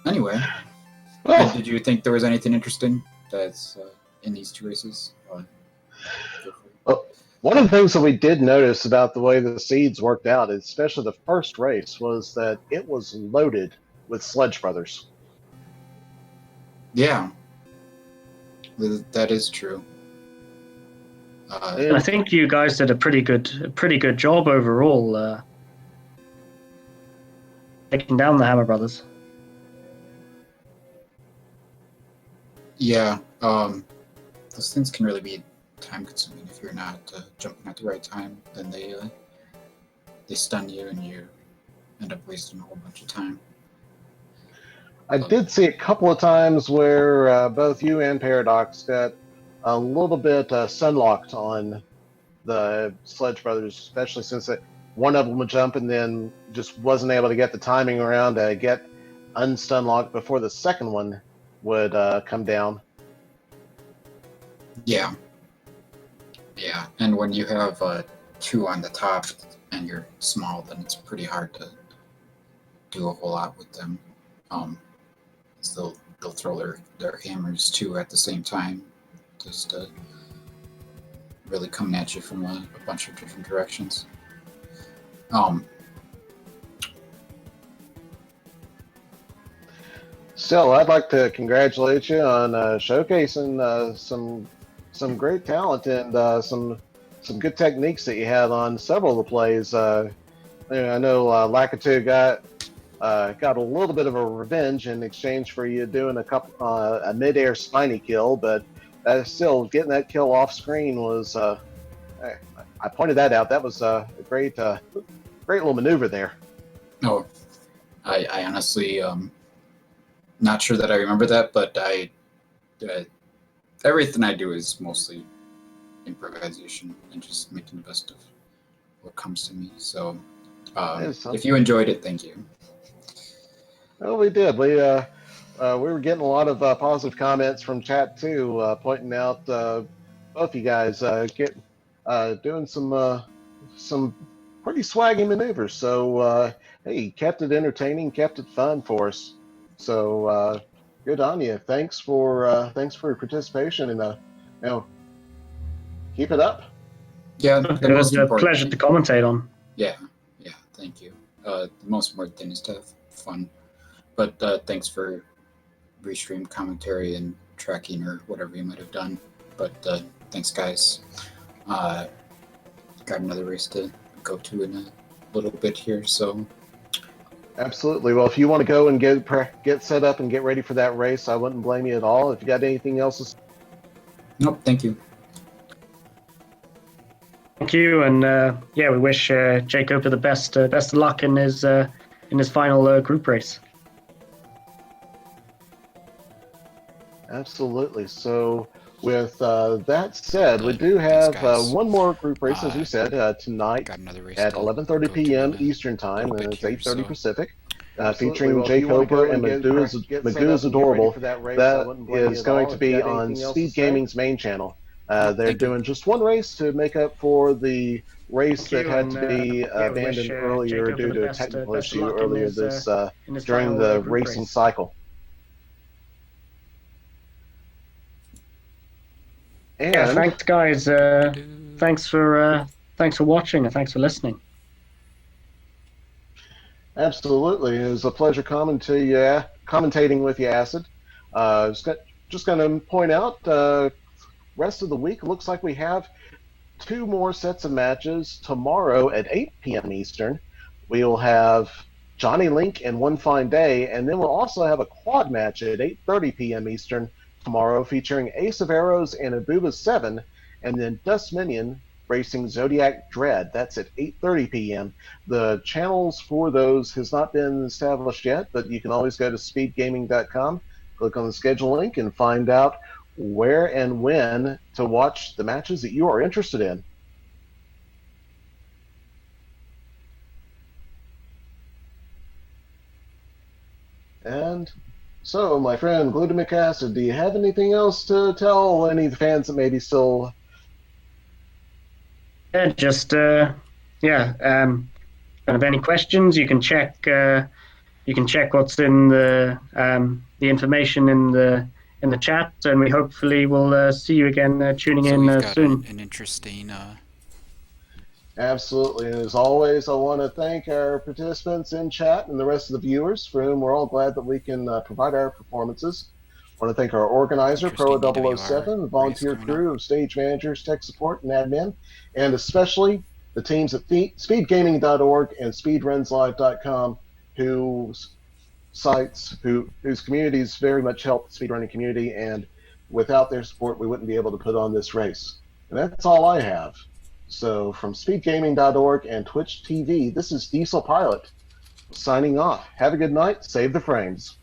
Speaker 3: Anyway, did you think there was anything interesting that's in these two races?
Speaker 1: Well, one of the things that we did notice about the way the seeds worked out, especially the first race, was that it was loaded with Sledge Brothers.
Speaker 3: Yeah, that is true.
Speaker 2: I think you guys did a pretty good job overall, taking down the Hammer Brothers.
Speaker 3: Yeah, those things can really be time-consuming if you're not jumping at the right time. Then they stun you, and you end up wasting a whole bunch of time.
Speaker 1: I did see a couple of times where both you and Paradox got a little bit sunlocked on the Sledge Brothers, especially since one of them would jump and then just wasn't able to get the timing around to get unstunlocked before the second one would come down.
Speaker 3: Yeah. Yeah, and when you have two on the top and you're small, then it's pretty hard to do a whole lot with them. So they'll throw their hammers too at the same time, just really coming at you from a bunch of different directions.
Speaker 1: Still, I'd like to congratulate you on showcasing some great talent and some good techniques that you had on several of the plays. I know Lakitu got a little bit of a revenge in exchange for you doing a mid-air spiny kill, but still getting that kill off screen was. I pointed that out. That was a great little maneuver there.
Speaker 3: Oh, I honestly not sure that I remember that, but everything I do is mostly improvisation and just making the best of what comes to me. So if you enjoyed it, thank you.
Speaker 1: Well, we did. We were getting a lot of positive comments from chat too, pointing out both you guys doing some pretty swaggy maneuvers. So hey, kept it entertaining, kept it fun for us. So good on you. Thanks for your participation and keep it up.
Speaker 3: Yeah,
Speaker 2: it was a pleasure to commentate on.
Speaker 3: Yeah, thank you. The most important thing is to have fun. But thanks for restream commentary and tracking or whatever you might have done. But thanks, guys. Got another race to go to in a little bit here, so.
Speaker 1: Absolutely. Well, if you want to go and get set up and get ready for that race, I wouldn't blame you at all. If you got anything else,
Speaker 3: Nope, thank you.
Speaker 2: Thank you, and yeah, we wish jkoper the best of luck in his final group race.
Speaker 1: absolutely. So, with that said, we do have one more group race, as we said, tonight at 11:30 p.m. Eastern Time, and it's 8:30 Pacific, featuring jkoper and Magoo's Adorable. That is going to be on SpeedGaming's main channel. They're doing just one race to make up for the race that had to be abandoned earlier due to a technical issue earlier during the racing cycle. And
Speaker 2: yeah, thanks, guys. Thanks for watching and thanks for listening.
Speaker 1: Absolutely, it was a pleasure commentating with you, Acid. Just going to point out, rest of the week looks like we have 2 more sets of matches tomorrow at 8 p.m. Eastern. We'll have Johnny Link and One Fine Day, and then we'll also have a quad match at 8:30 p.m. Eastern tomorrow featuring Ace of Arrows and Abuba 7, and then Dust Minion racing Zodiac Dread. That's at 8:30 p.m. The channels for those has not been established yet, but you can always go to speedgaming.com, click on the schedule link, and find out where and when to watch the matches that you are interested in. And so, my friend Glutamic Acid, do you have anything else to tell any of the fans that maybe still...
Speaker 2: Yeah, just kind of any questions, you can check what's in the information in the chat, and we hopefully will see you again tuning in soon.
Speaker 4: An interesting.
Speaker 1: Absolutely. And as always, I want to thank our participants in chat and the rest of the viewers, for whom we're all glad that we can provide our performances. I want to thank our organizer, Pro007, the volunteer crew of stage managers, tech support, and admin, and especially the teams at speedgaming.org and speedrunslive.com, whose communities very much help the speedrunning community, and without their support, we wouldn't be able to put on this race. And that's all I have. So from speedgaming.org and Twitch TV, this is Diesel Pilot signing off. Have a good night. Save the frames.